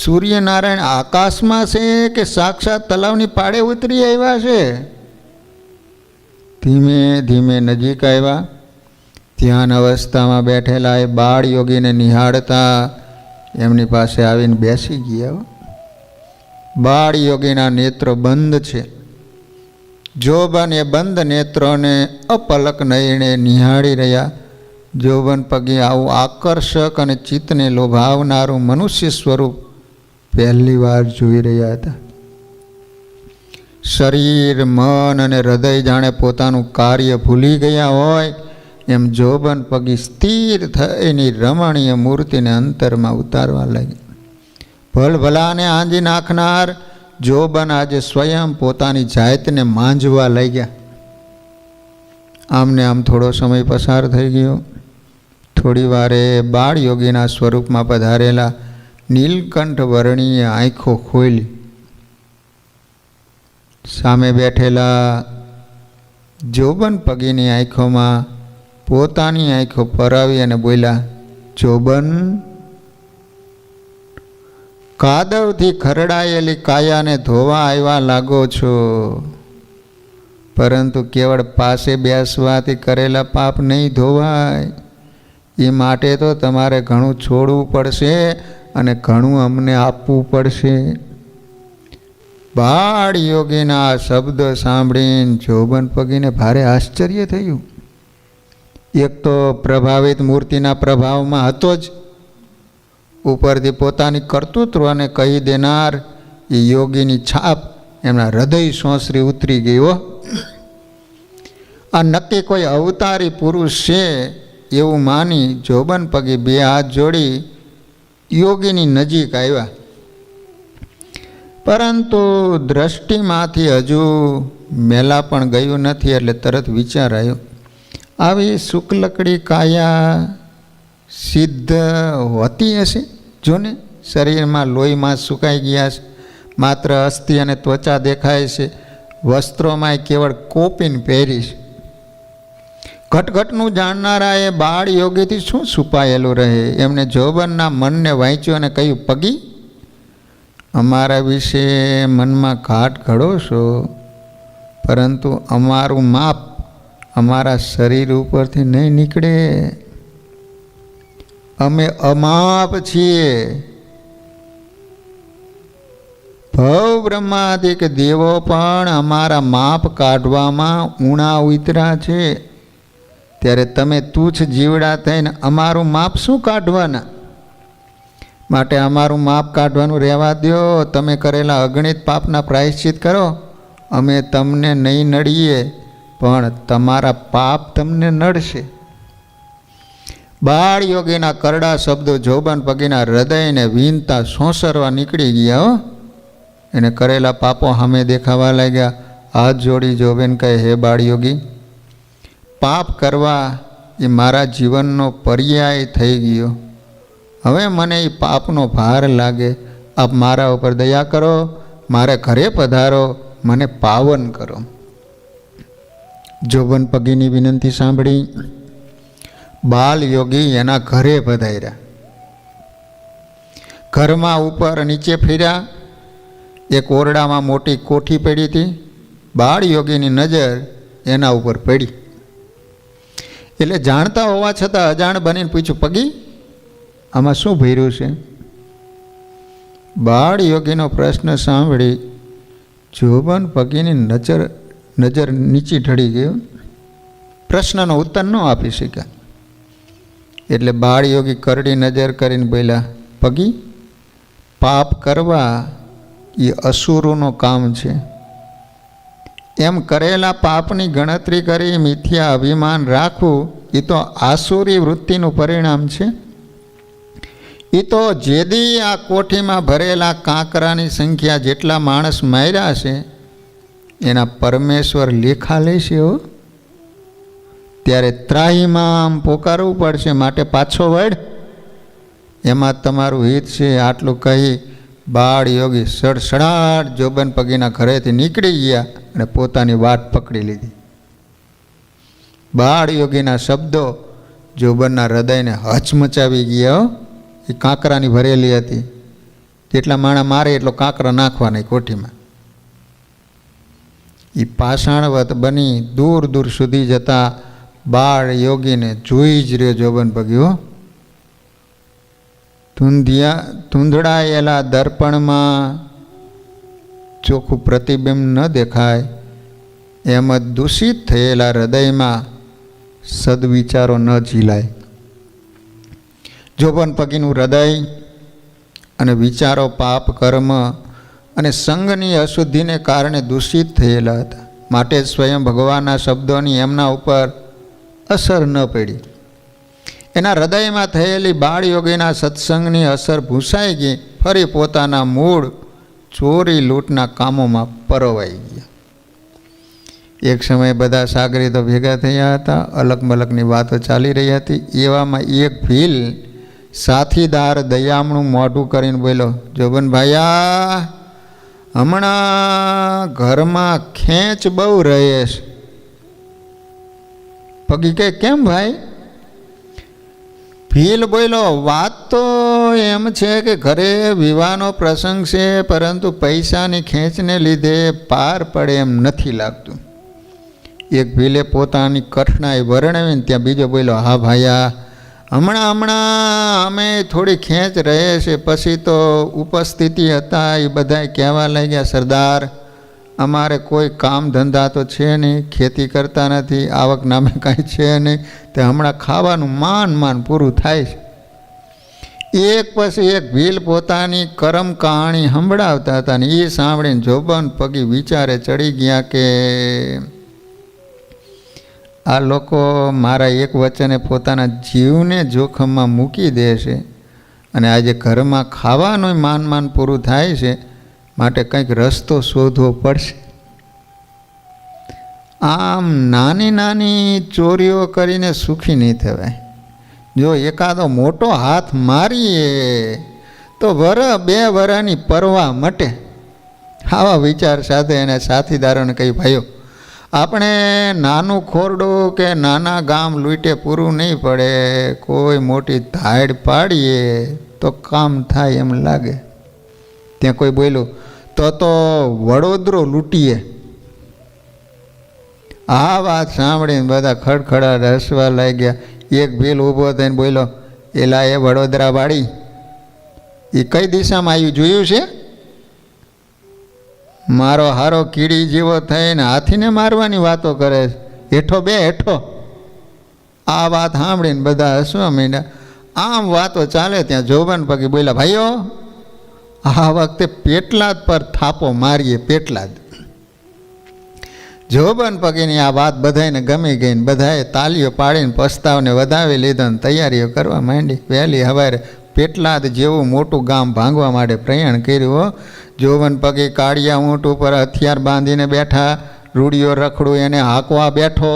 સૂર્યનારાયણ આકાશમાં છે કે સાક્ષાત તલાવની પાળે ઉતરી આવ્યા છે. ધીમે ધીમે નજીક આવ્યા. ધ્યાન અવસ્થામાં બેઠેલા એ બાળ યોગીને નિહાળતા એમની પાસે આવીને બેસી ગયા. બાળ યોગીના નેત્રો બંધ છે. જોબન એ બંધ નેત્રોને અપલક નયણે નિહાળી રહ્યા. જોબન-પગી આવું આકર્ષક અને ચિત્તને લોભાવનારું મનુષ્ય સ્વરૂપ પહેલી વાર જોઈ રહ્યા હતા. શરીર, મન અને હૃદય જાણે પોતાનું કાર્ય ભૂલી ગયા હોય એમ જોબન-પગી સ્થિર થઈને રમણીય મૂર્તિને અંતરમાં ઉતારવા લાગી. ભલભલાને આંજી નાખનાર જોબન આજે સ્વયં પોતાની જાતને માંજવા લાગ્યા. આમને આમ થોડો સમય પસાર થઈ ગયો. થોડી વારે બાળ યોગીના સ્વરૂપમાં પધારેલા નીલકંઠ વર્ણીએ આંખો ખોલી. સામે બેઠેલા જોબન-પગીની આંખોમાં પોતાની આંખો પરાવી અને બોલ્યા, જોબન, કાદવથી ખરડાયેલી કાયાને ધોવા આવ્યા લાગો છો, પરંતુ કેવળ પાસે બેસવાથી કરેલા પાપ નહીં ધોવાય. એ માટે તો તમારે ઘણું છોડવું પડશે અને ઘણું અમને આપવું પડશે. બાળ યોગીના આ શબ્દ સાંભળીને જોબન-પગીને ભારે આશ્ચર્ય થયું. એક તો પ્રભાવિત મૂર્તિના પ્રભાવમાં હતો જ, ઉપરથી પોતાની કર્તૃત્વને કહી દેનાર એ યોગીની છાપ એમના હૃદય સોંસરી ઉતરી ગઈ. આ નક્કી કોઈ અવતારી પુરુષ છે એવું માની જોબન-પગી બે હાથ જોડી યોગીની નજીક આવ્યા. પરંતુ દ્રષ્ટિમાંથી હજુ મેલા પણ ગયું નથી, એટલે તરત વિચાર આવ્યો, આવી શુક્લકડી કાયા સિદ્ધ હોતી હશે? જોને શરીરમાં લોહીમાં સુકાઈ ગયા છે, માત્ર અસ્થિ અને ત્વચા દેખાય છે, વસ્ત્રોમાં કેવળ કોપીને પહેરીશ. ઘટઘટનું જાણનારાએ બાળ યોગીથી શું છુપાયેલું રહે? એમને જોબનના મનને વાંચ્યું અને કહ્યું, પગી, અમારા વિશે મનમાં ઘાટ ઘડો છો, પરંતુ અમારું માપ અમારા શરીર ઉપરથી નહીં નીકળે. અમે અમાપ છીએ. ભવ બ્રહ્માદિક દેવો પણ અમારા માપ કાઢવામાં ઊણા ઉતર્યા છે, ત્યારે તમે તુચ્છ જીવડા થઈને અમારું માપ શું કાઢવાના? માટે અમારું માપ કાઢવાનું રહેવા દો. તમે કરેલા અગણિત પાપના પ્રાયશ્ચિત કરો. અમે તમને નહીં નડીએ, પણ તમારા પાપ તમને નડશે. બાળ યોગીના કરડા શબ્દો જોબન પગીના હૃદયને વીનતા સોંસરવા નીકળી ગયા. હો, એને કરેલા પાપો સામે દેખાવા લાગ્યા. હાથ જોડી જોબેન કહે, હે બાળ યોગી, પાપ કરવા એ મારા જીવનનો પર્યાય થઈ ગયો. હવે મને એ પાપનો ભાર લાગે. આપ મારા ઉપર દયા કરો, મારે ઘરે પધારો, મને પાવન કરો. જોબન પગીની વિનંતી સાંભળી બાલ યોગી એના ઘરે પધાર્યા. ઘરમાં ઉપર નીચે ફર્યા. એક ઓરડામાં મોટી કોઠી પડી હતી. બાળ યોગીની નજર એના ઉપર પડી. એટલે જાણતા હોવા છતાં અજાણ બનીને પૂછ્યું, પગી, આમાં શું ભર્યું છે? બાળ યોગીનો પ્રશ્ન સાંભળી જોબન પગીની નજર નીચી ઢળી ગયો. પ્રશ્નનો ઉત્તર ન આપી શક્યા. એટલે બાળ યોગી કરડી નજર કરીને બોલ્યા, પગી, પાપ કરવા એ અસુરોનું કામ છે. એમ કરેલા પાપની ગણતરી કરી મિથ્યા અભિમાન રાખવું એ તો આસુરી વૃત્તિનું પરિણામ છે. એ તો જેદી આ કોઠીમાં ભરેલા કાંકરાની સંખ્યા જેટલા માણસ માર્યા છે એના પરમેશ્વર લેખા લેશે. હો, ત્યારે ત્રાહીમામ પોકારવું પડશે. માટે પાછો વળ, એમાં તમારું હિત છે. આટલું કહી બાળ યોગી સડસડાટ જોબન પગીના ઘરેથી નીકળી ગયા અને પોતાની વાટ પકડી લીધી. બાળ યોગીના શબ્દો જોબનના હૃદયને હચમચાવી ગયા. એ કાંકરાની ભરેલી હતી. જેટલા માણા મારે એટલો કાંકરા નાખવાના કોઠીમાં. એ પાષાણવત બની દૂર દૂર સુધી જતા બાળ યોગીને જોઈ જ રહ્યો જોબન પગ્યો. ધૂંધળાયેલા દર્પણમાં ચોખ્ખું પ્રતિબિંબ ન દેખાય, એમ જ દૂષિત થયેલા હૃદયમાં સદવિચારો ન ઝીલાય. જોબન પગીનું હૃદય અને વિચારો પાપ કર્મ અને સંગની અશુદ્ધિને કારણે દૂષિત થયેલા હતા. માટે સ્વયં ભગવાનના શબ્દોની એમના ઉપર અસર ન પડી. એના હૃદયમાં થયેલી બાળ યોગીના સત્સંગની અસર ભૂસાઈ ગઈ. ફરી પોતાના મૂળ ચોરી લૂંટના કામોમાં પરોવાઈ ગયા. એક સમયે બધા સાગરીતો ભેગા થયા હતા. અલગ મલકની વાતો ચાલી રહી હતી. એવામાં એક ભીલ સાથીદાર દયામણું મોઢું કરીને બોલ્યો, જોબન ભાયા, હમણાં ઘરમાં ખેંચ બહુ રહે છે. પગી કે, કેમ ભાઈ? ભીલ બોલ્યો, વાત તો એમ છે કે ઘરે વિવાહનો પ્રસંગ છે, પરંતુ પૈસાની ખેંચને લીધે પાર પડે એમ નથી લાગતું. એક ભીલે પોતાની કઠણાઈ વર્ણવીને ત્યાં બીજો બોલ્યો, હા ભાયા, હમણાં અમે થોડી ખેંચ રહે છે. પછી તો ઉપસ્થિતિ હતા એ બધા કહેવા લાગ્યા, સરદાર, અમારે કોઈ કામ ધંધા તો છે નહીં, ખેતી કરતા નથી, આવક નામે કાંઈ છે નહીં, તે હમણાં ખાવાનું માન પૂરું થાય છે. એક પછી એક ભીલ પોતાની કરમ કહાણી સંભળાવતા હતા. ને એ સાંભળીને જોબન પગી વિચારે ચડી ગયા કે આ લોકો મારા એક વચને પોતાના જીવને જોખમમાં મૂકી દે છે, અને આજે ઘરમાં ખાવાનું માન પૂરું થાય છે. માટે કંઈક રસ્તો શોધવો પડશે. આમ નાની નાની ચોરીઓ કરીને સુખી નહીં થવાય. જો એકાદો મોટો હાથ મારીએ તો બે વરાની પરવા મટે. આવા વિચાર સાથે એને સાથીદારોને કહ્યું, ભાઈઓ, આપણે નાનું ખોરડું કે નાના ગામ લૂંટે પૂરું નહીં પડે. કોઈ મોટી ધાડ પાડીએ તો કામ થાય એમ લાગે. ત્યાં કોઈ બોલ્યું, તો વડોદરો લૂંટીએ. આ વાત સાંભળીને બધા ખડખડાટ હસવા લાગ્યા. એક ભીલ ઊભો થઈને બોલ્યો, એલા એ વડોદરા વાળી, એ કઈ દિશામાં આવ્યું જોયું છે? મારો હારો કીડી જેવો થઈને હાથીને મારવાની વાતો કરે છે. હેઠો બે હેઠો. આ વાત સાંભળીને બધા હસવા માંડ્યા. આમ વાતો ચાલે ત્યાં જોબન પગી બોલ્યા, ભાઈઓ, આ વખતે પેટલાદ પર થાપો મારીએ. પેટલાદ. જોબન પગીની આ વાત બધાને ગમી ગઈ ને બધાએ તાલીઓ પાડીને પ્રસ્તાવને વધાવી લીધો ને તૈયારીઓ કરવા માંડી. વહેલી સવારે પેટલાદ જેવું મોટું ગામ ભાંગવા માટે પ્રયાણ કર્યું. જોબન પગી કાળિયા ઊંટ ઉપર હથિયાર બાંધીને બેઠા. રૂડિયો રખડું એને હાંકવા બેઠો.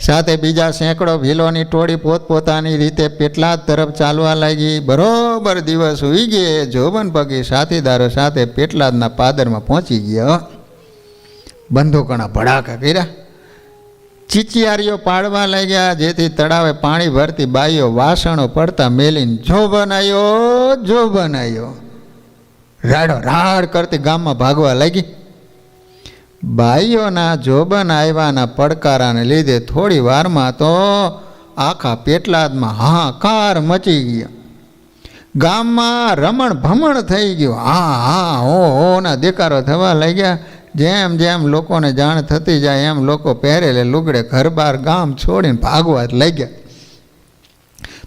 સાથે બીજા સેંકડો ભીલોની ટોળી પોતપોતાની રીતે પેટલાદ તરફ ચાલવા લાગી. બરોબર દિવસ ઉઈ ગયે જોબન પગી સાથીદારો સાથે પેટલાદના પાદરમાં પહોંચી ગયા. બંદૂકોના ભડાકા કર્યા. ચીચિયારીઓ પાડવા લાગ્યા, જેથી તળાવે પાણી ભરતી બાઈઓ વાસણો પડતા મેલીને જોબન આવ્યો રાડો રાડ કરતી ગામમાં ભાગવા લાગી. બાઈઓના જોબન આવ્યાના પડકારાને લીધે થોડી વારમાં તો આખા પેટલાદમાં હાહાકાર મચી ગયો. ગામમાં રમણ ભમણ થઈ ગયું. હા હો ના દેકારો થવા લાગ્યા. જેમ જેમ લોકોને જાણ થતી જાય એમ લોકો પહેરેલે લુગડે ઘરબાર ગામ છોડીને ભાગવા જ લાગ્યા.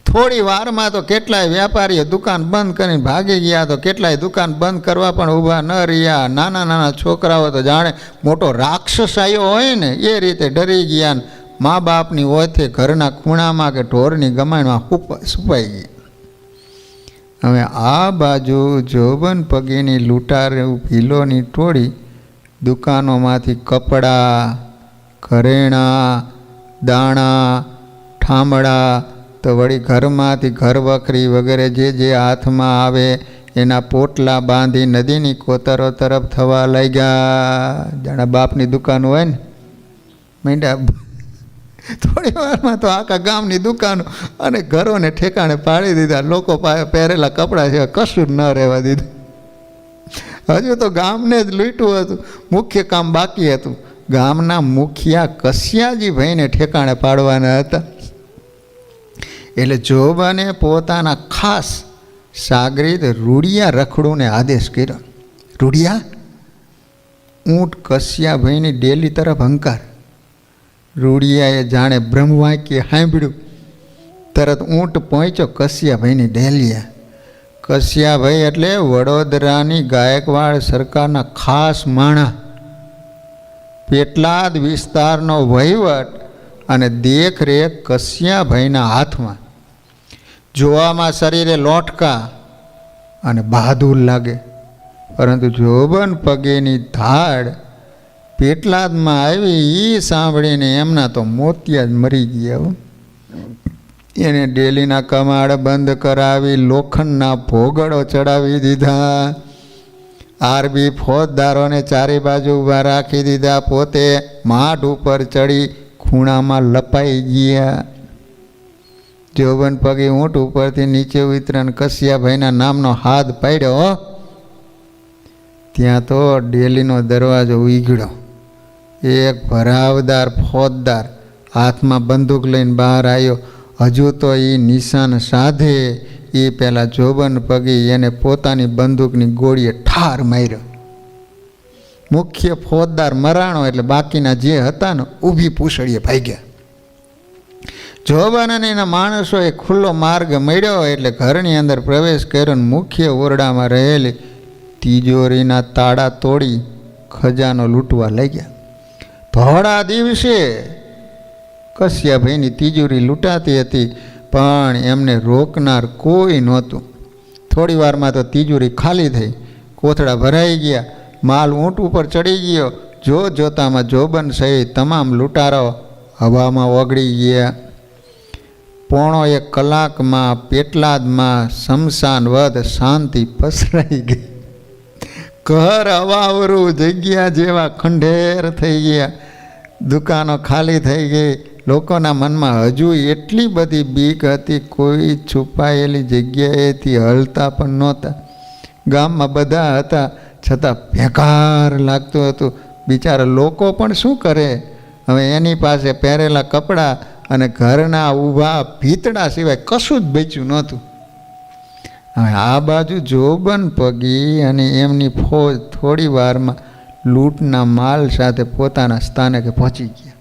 થોડી વારમાં તો કેટલાય વેપારીઓ દુકાન બંધ કરીને ભાગી ગયા, તો કેટલાય દુકાન બંધ કરવા પણ ઊભા ન રહ્યા. નાના નાના છોકરાઓ તો જાણે મોટો રાક્ષસ આવ્યો હોય ને એ રીતે ડરી ગયા. મા બાપની ઓથે ઘરના ખૂણામાં કે ઢોરની ગમાણમાં છુપાઈ ગઈ. હવે આ બાજુ જોબન પગીની લૂંટાર ભીલોની ટોળી દુકાનોમાંથી કપડાં, ઘરેણાં, દાણા, ઠામડા, તો વળી ઘરમાંથી ઘરવખરી વગેરે જે હાથમાં આવે એના પોટલા બાંધી નદીની કોતરો તરફ થવા લાગ્યા. જાણે બાપની દુકાન હોય ને મીંડા. થોડી વારમાં તો આખા ગામની દુકાનો અને ઘરોને ઠેકાણે પાડી દીધા. લોકો પહેરેલા કપડાં છે કશું જ ન રહેવા દીધું. હજુ તો ગામને જ લૂંટવું હતું, મુખ્ય કામ બાકી હતું. ગામના મુખિયા કસિયાજી ભાઈને ઠેકાણે પાડવાના હતા. એટલે જોબને પોતાના ખાસ સાગરીત રૂડિયા રખડુને આદેશ કર્યો. રૂડિયા, ઊંટ કસિયાભાઈની ડેલી તરફ હંકાર. રૂડિયાએ જાણે બ્રહ્મવાક્ય સાંભળ્યું. તરત ઊંટ પહોંચ્યો કસિયાભાઈની ડેલીએ. કસિયાભાઈ એટલે વડોદરાની ગાયકવાડ સરકારના ખાસ માણા. પેટલાદ વિસ્તારનો વહીવટ અને દેખરેખ કસિયાભાઈના હાથમાં. જોવામાં શરીરે લોટકા અને બહાદુર લાગે, પરંતુ જોબન પગેની ધાડ પેટલાદમાં આવી એ સાંભળીને એમના તો મોતિયા જ મરી ગયા. એને ડેલીના કમાડ બંધ કરાવી લોખંડના ભોગળો ચડાવી દીધા. આરબી ફોજદારોને ચારે બાજુ ઊભા રાખી દીધા. પોતે માઠ ઉપર ચડી ખૂણામાં લપાઈ ગયા. જોબન પગે ઊંટ ઉપરથી નીચે ઉતરીને કસિયાભાઈના નામનો હાથ પાડ્યો. ત્યાં તો ડેલીનો દરવાજો ઉઘડ્યો. એક ભરાવદાર ફોજદાર હાથમાં બંદૂક લઈને બહાર આવ્યો. હજુ તો એ નિશાન સાધે એ પહેલાં જોબન પગી એને પોતાની બંદૂકની ગોળીએ ઠાર માર્યો. મુખ્ય ફોજદાર મરાણો એટલે બાકીના જે હતા ને ઊભી પૂછડીએ ભાગ્યા. જોબન અને એના માણસોએ ખુલ્લો માર્ગ મળ્યો એટલે ઘરની અંદર પ્રવેશ કર્યો. મુખ્ય ઓરડામાં રહેલી તિજોરીના તાળા તોડી ખજાનો લૂંટવા લાગ્યા. ધોળા દિવસે કસિયાભાઈની તિજોરી લૂંટાતી હતી, પણ એમને રોકનાર કોઈ નહોતું. થોડી વારમાં તો તિજોરી ખાલી થઈ. કોથળા ભરાઈ ગયા, માલ ઊંટ ઉપર ચડી ગયો. જોતામાં જોબન સહિત તમામ લૂંટારાઓ હવામાં ઓગળી ગયા. 1.5 કલાકમાં પેટલાદમાં શમશાન વધ શાંતિ પસરાઈ ગઈ. ઘર અવાવરું જગ્યા જેવા ખંડેર થઈ ગયા. દુકાનો ખાલી થઈ ગઈ. લોકોના મનમાં હજુ એટલી બધી બીક હતી, કોઈ છુપાયેલી જગ્યાએથી હલતા પણ નહોતા. ગામમાં બધા હતા છતાં બેકાર લાગતું હતું. બિચારા લોકો પણ શું કરે? હવે એની પાસે પહેરેલા કપડાં અને ઘરના ઊભા ભીતડા સિવાય કશું જ બચ્યું નહોતું. હવે આ બાજુ જોબન પગી અને એમની ફોજ થોડી વારમાં લૂંટના માલ સાથે પોતાના સ્થાનકે પહોંચી ગયા.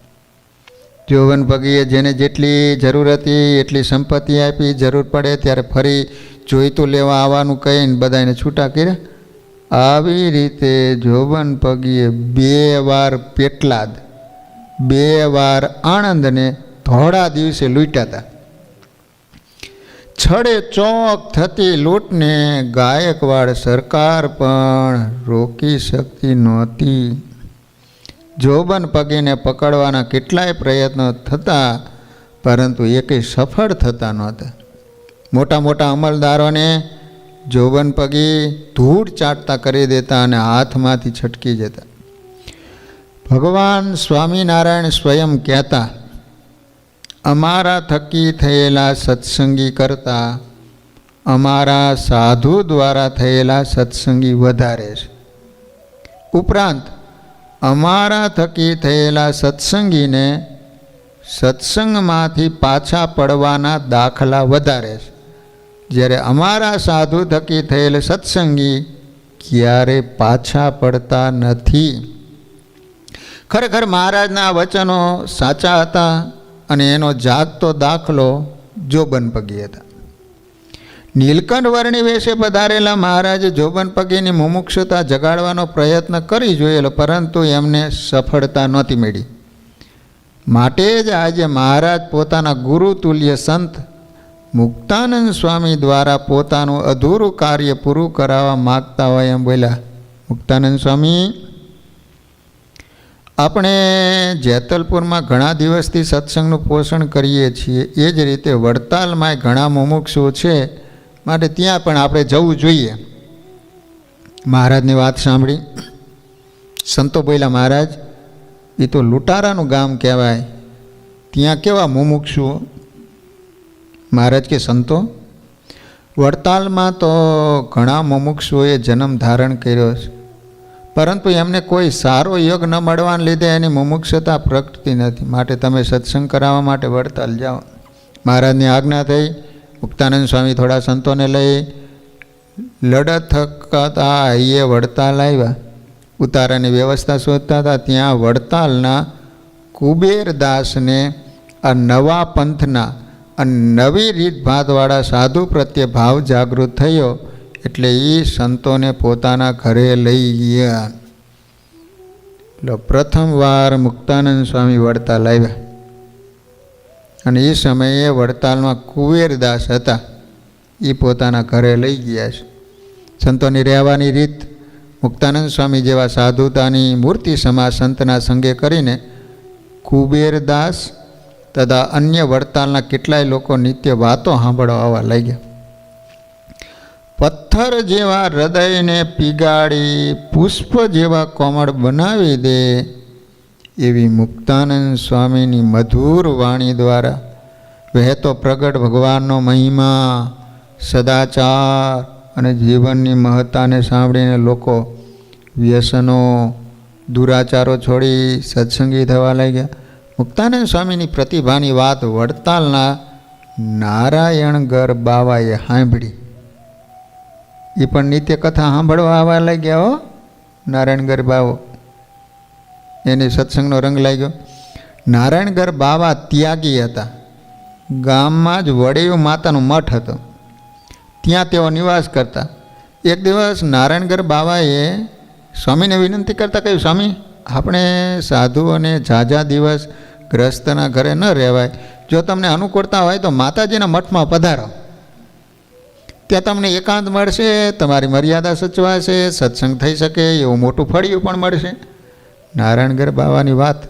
જોબન પગીએ જેને જેટલી જરૂર હતી એટલી સંપત્તિ આપી. જરૂર પડે ત્યારે ફરી જોઈતું લેવા આવવાનું કહીને બધાને છૂટા કર્યા. આવી રીતે જોબન પગીએ 2 વાર પેટલાદ, 2 વાર આણંદને થોડા દિવસે લૂંટ્યા હતા. છડે ચોક થતી લૂંટને ગાયકવાડ સરકાર પણ રોકી શકતી નહોતી. જોબન પગીને પકડવાના કેટલાય પ્રયત્નો થતા, પરંતુ એકેય સફળ થતા નહોતા. મોટા મોટા અમલદારોને જોબન પગી ધૂળ ચાટતા કરી દેતા અને હાથમાંથી છટકી જતા. ભગવાન સ્વામિનારાયણ સ્વયં કહેતા, અમારા થકી થયેલા સત્સંગી કરતાં અમારા સાધુ દ્વારા થયેલા સત્સંગી વધારે છે. ઉપરાંત અમારા થકી થયેલા સત્સંગીને સત્સંગમાંથી પાછા પડવાના દાખલા વધારે છે, જ્યારે અમારા સાધુ થકી થયેલ સત્સંગી ક્યારે પાછા પડતા નથી. ખરેખર મહારાજના વચનો સાચા હતા અને એનો જાગતો દાખલો જોબન પગી હતા. નીલકંઠ વર્ણી વેશે પધારેલા મહારાજે જોબન પગીની મુમુક્ષુતા જગાડવાનો પ્રયત્ન કરી જોયેલો, પરંતુ એમને સફળતા નહોતી મળી. માટે જ આજે મહારાજ પોતાના ગુરુ તુલ્ય સંત મુક્તાનંદ સ્વામી દ્વારા પોતાનું અધૂરું કાર્ય પૂરું કરાવવા માગતા હોય એમ બોલ્યા. મુક્તાનંદ સ્વામી, આપણે જેતલપુરમાં ઘણા દિવસથી સત્સંગનું પોષણ કરીએ છીએ. એ જ રીતે વડતાલમાં ઘણા મુમુક્ષુઓ છે, માટે ત્યાં પણ આપણે જવું જોઈએ. મહારાજની વાત સાંભળી સંતો બોલ્યા, મહારાજ, એ તો લૂંટારાનું ગામ કહેવાય, ત્યાં કેવા મુમુક્ષુઓ? મહારાજ કે, સંતો, વડતાલમાં તો ઘણા મુમુક્ષુઓએ જન્મ ધારણ કર્યો છે, પરંતુ એમને કોઈ સારો યોગ ન મળવાને લીધે એની મુમુક્ષતા પ્રગટતી નથી. માટે તમે સત્સંગ કરાવવા માટે વડતાલ જાઓ. મહારાજની આજ્ઞા થઈ. મુક્તાનંદ સ્વામી થોડા સંતોને લઈ લડત થતા એ વડતાલ આવ્યા. ઉતારાની વ્યવસ્થા શોધતા હતા. ત્યાં વડતાલના કુબેરદાસને આ નવા પંથના અને નવી રીતભાતવાળા સાધુ પ્રત્યે ભાવ જાગૃત થયો, એટલે એ સંતોને પોતાના ઘરે લઈ ગયા. એટલે પ્રથમવાર મુક્તાનંદ સ્વામી વડતાલ આવ્યા અને એ સમયે વડતાલમાં કુબેરદાસ હતા. એ પોતાના ઘરે લઈ ગયા છે. સંતોની રહેવાની રીત મુક્તાનંદ સ્વામી જેવા સાધુતાની મૂર્તિ સમા સંતના સંગે કરીને કુબેરદાસ તથા અન્ય વડતાલના કેટલાય લોકો નિત્ય વાતો સાંભળવા આવવા લાગ્યા. પથ્થર જેવા હૃદયને પીગાળી પુષ્પ જેવા કોમળ બનાવી દે એવી મુક્તાનંદ સ્વામીની મધુર વાણી દ્વારા વહેતો પ્રગટ ભગવાનનો મહિમા, સદાચાર અને જીવનની મહત્તાને સાંભળીને લોકો વ્યસનો, દુરાચારો છોડી સત્સંગી થવા લાગ્યા. મુક્તાનંદ સ્વામીની પ્રતિભાની વાત વડતાલના નારાયણગર બાવાએ સાંભળી. એ પણ નિત્ય કથા સાંભળવા આવવા લાગ્યા. હો, નારાયણગર બાવો, એની સત્સંગનો રંગ લાગ્યો. નારાયણગર બાવા ત્યાગી હતા. ગામમાં જ વડેયું માતાનું મઠ હતો, ત્યાં તેઓ નિવાસ કરતા. એક દિવસ નારાયણગર બાવાએ સ્વામીને વિનંતી કરતા કહ્યું, સ્વામી, આપણે સાધુઓને ઝાઝા દિવસ ગ્રસ્તના ઘરે ન રહેવાય. જો તમને અનુકૂળતા હોય તો માતાજીના મઠમાં પધારો. ત્યાં તમને એકાંત મળશે, તમારી મર્યાદા સચવાશે, સત્સંગ થઈ શકે એવું મોટું ફળિયું પણ મળશે. નારાયણગર બાવાની વાત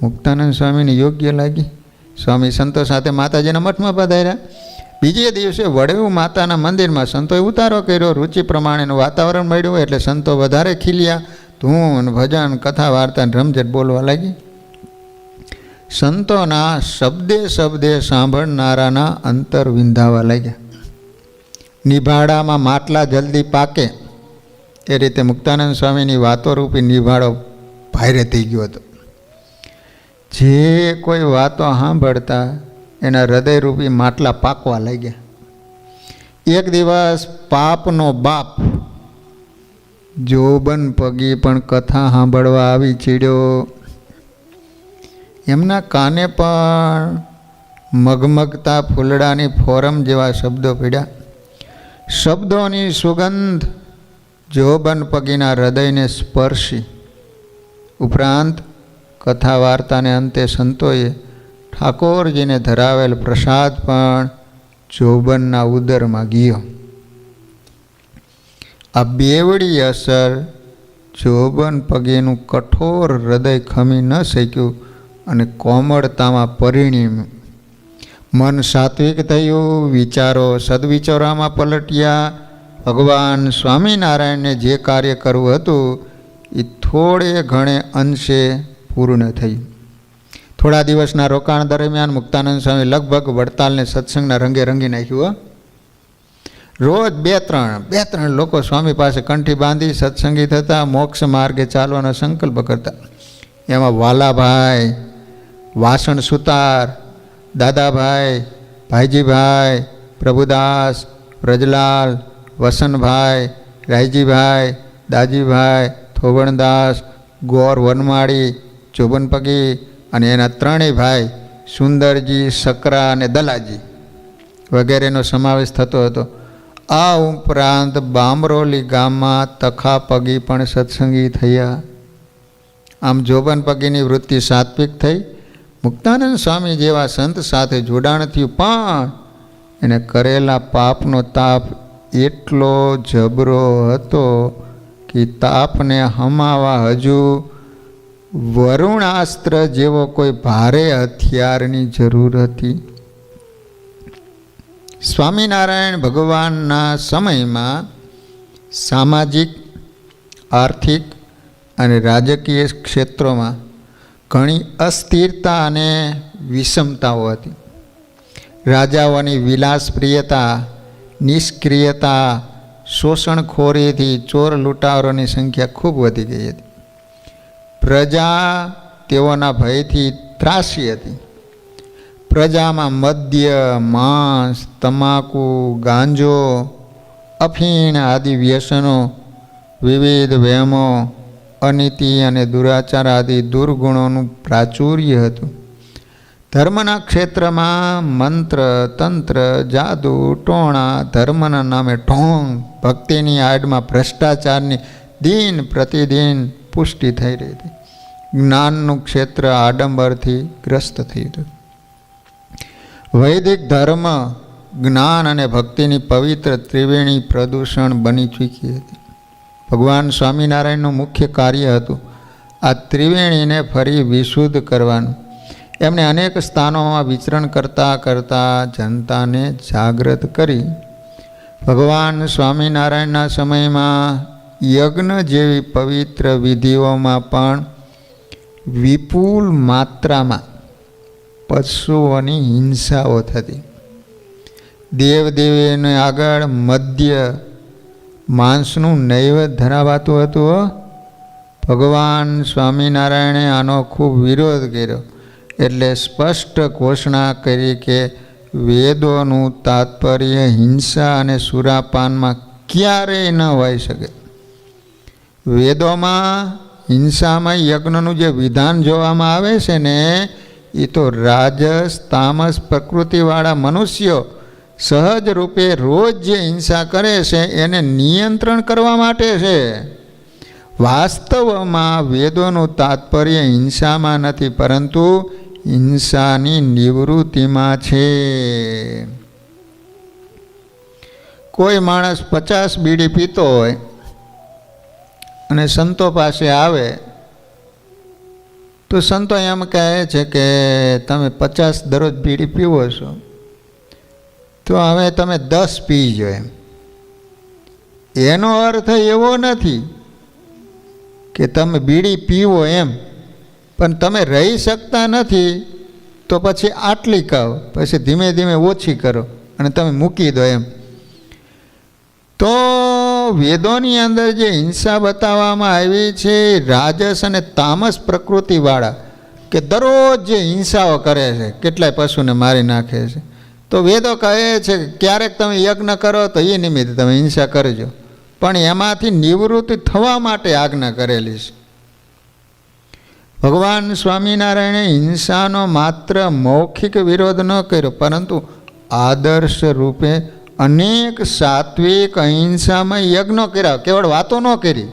મુક્તાનંદ સ્વામીને યોગ્ય લાગી. સ્વામી સંતો સાથે માતાજીના મઠમાં પધાર્યા. બીજે દિવસે વડેવું માતાના મંદિરમાં સંતોએ ઉતારો કર્યો. રુચિ પ્રમાણેનું વાતાવરણ મળ્યું એટલે સંતો વધારે ખીલ્યા. ધૂન, ભજન, કથા, વાર્તા, રમઝટ બોલવા લાગી. સંતોના શબ્દે શબ્દે સાંભળનારાના અંતર વિંધાવા લાગ્યા. નિભાડામાં માટલા જલ્દી પાકે એ રીતે મુક્તાનંદ સ્વામીની વાતો રૂપી નિભાડો ભારે થઈ ગયો હતો. જે કોઈ વાતો સાંભળતા એના હૃદયરૂપી માટલા પાકવા લાગ્યા. એક દિવસ પાપનો બાપ જોબન પગી પણ કથા સાંભળવા આવી ચીડ્યો. એમના કાને પણ મગમગતા ફૂલડાની ફોરમ જેવા શબ્દો પડ્યા. શબ્દોની સુગંધ જોબન પગીના હૃદયને સ્પર્શી. ઉપરાંત કથા વાર્તાને અંતે સંતોએ ઠાકોરજીને ધરાવેલ પ્રસાદ પણ જોબનના ઉદરમાં ગયો. આ બેવડી અસર જોબન પગીનું કઠોર હૃદય ખમી ન શક્યું અને કોમળતામાં પરિણમ્યું. મન સાત્વિક થયું, વિચારો સદવિચારોમાં પલટ્યા. ભગવાન સ્વામિનારાયણને જે કાર્ય કરવું હતું એ થોડે ઘણે અંશે પૂર્ણ થયું. થોડા દિવસના રોકાણ દરમિયાન મુક્તાનંદ સ્વામી લગભગ વડતાલને સત્સંગના રંગે રંગી નાખ્યું. રોજ બે ત્રણ લોકો સ્વામી પાસે કંઠી બાંધી સત્સંગી થતા, મોક્ષ માર્ગે ચાલવાનો સંકલ્પ કરતા. એમાં વાલાભાઈ, વાસણ સુતાર, દાદાભાઈ, ભાઈજીભાઈ, પ્રભુદાસ, વ્રજલાલ, વસનભાઈ, રાયજીભાઈ, દાજીભાઈ, થોબણદાસ, ગોર વનમાળી, જોબનપગી અને એના ત્રણેય ભાઈ સુંદરજી, સકરા અને દલાજી વગેરેનો સમાવેશ થતો હતો. આ ઉપરાંત બામરોલી ગામમાં તખાપગી પણ સત્સંગી થયા. આમ જોબનપગીની વૃત્તિ સાત્વિક થઈ. મુક્તાનંદ સ્વામી જેવા સંત સાથે જોડાણ થયું, પણ એને કરેલા પાપનો તાપ એટલો જબરો હતો કે તાપને હમાવા હજુ વરુણાસ્ત્ર જેવો કોઈ ભારે હથિયારની જરૂર હતી. સ્વામિનારાયણ ભગવાનના સમયમાં સામાજિક, આર્થિક અને રાજકીય ક્ષેત્રોમાં ઘણી અસ્થિરતા અને વિષમતાઓ હતી. રાજાઓની વિલાસપ્રિયતા, નિષ્ક્રિયતા, શોષણખોરીથી ચોર લૂંટારોની સંખ્યા ખૂબ વધી ગઈ હતી. પ્રજા તેઓના ભયથી ત્રાસી હતી. પ્રજામાં મદ્ય, માંસ, તમાકુ, ગાંજો, અફીણ આદિ વ્યસનો, વિવિધ વહેમો, અનીતિ અને દુરાચાર આદિ દુર્ગુણોનું પ્રાચુર્ય હતું. ધર્મના ક્ષેત્રમાં મંત્ર, તંત્ર, જાદુ, ટોણા, ધર્મના નામે ઢોંગ, ભક્તિની આડમાં ભ્રષ્ટાચારની દિન પ્રતિદિન પુષ્ટિ થઈ રહી હતી. જ્ઞાનનું ક્ષેત્ર આડંબરથી ગ્રસ્ત થયું હતું. વૈદિક ધર્મ, જ્ઞાન અને ભક્તિની પવિત્ર ત્રિવેણી પ્રદૂષણ બની ચૂકી હતી. ભગવાન સ્વામિનારાયણનું મુખ્ય કાર્ય હતું આ ત્રિવેણીને ફરી વિશુદ્ધ કરવાનું. એમણે અનેક સ્થાનોમાં વિચરણ કરતાં કરતાં જનતાને જાગૃત કરી. ભગવાન સ્વામિનારાયણના સમયમાં યજ્ઞ જેવી પવિત્ર વિધિઓમાં પણ વિપુલ માત્રામાં પશુઓની હિંસાઓ થતી. દેવદેવીને આગળ મદ્ય, માંસનું નૈવેદ્ય ધરાવાતું હતું. ભગવાન સ્વામિનારાયણે આનો ખૂબ વિરોધ કર્યો. એટલે સ્પષ્ટ ઘોષણા કરી કે વેદોનું તાત્પર્ય હિંસા અને સુરાપાનમાં ક્યારેય ન હોઈ શકે. વેદોમાં હિંસામાં યજ્ઞનું જે વિધાન જોવામાં આવે છે ને, એ તો રાજસ, તામસ પ્રકૃતિવાળા મનુષ્યો સહજ રૂપે રોજ જે હિંસા કરે છે એને નિયંત્રણ કરવા માટે છે. વાસ્તવમાં વેદોનું તાત્પર્ય હિંસામાં નથી, પરંતુ હિંસાની નિવૃત્તિમાં છે. કોઈ માણસ 50 બીડી પીતો હોય અને સંતો પાસે આવે તો સંતો એમ કહે છે કે તમે 50 દરરોજ બીડી પીવો છો, તો હવે તમે 10 પીજો. એનો અર્થ એવો નથી કે તમે બીડી પીવો એમ, પણ તમે રહી શકતા નથી તો પછી આટલી ખાઓ, પછી ધીમે ધીમે ઓછી કરો અને તમે મૂકી દો એમ. તો વેદોની અંદર જે હિંસા બતાવવામાં આવી છે રાજસ અને તામસ પ્રકૃતિવાળા, કે દરરોજ જે હિંસાઓ કરે છે, કેટલાય પશુને મારી નાખે છે, તો વેદો કહે છે કે ક્યારેક તમે યજ્ઞ કરો તો એ નિમિત્તે તમે હિંસા કરજો, પણ એમાંથી નિવૃત્તિ થવા માટે આજ્ઞા કરેલી છે. ભગવાન સ્વામિનારાયણે હિંસાનો માત્ર મૌખિક વિરોધ ન કર્યો, પરંતુ આદર્શ રૂપે અનેક સાત્વિક અહિંસામાં યજ્ઞો કર્યા, કેવળ વાતો ન કરી,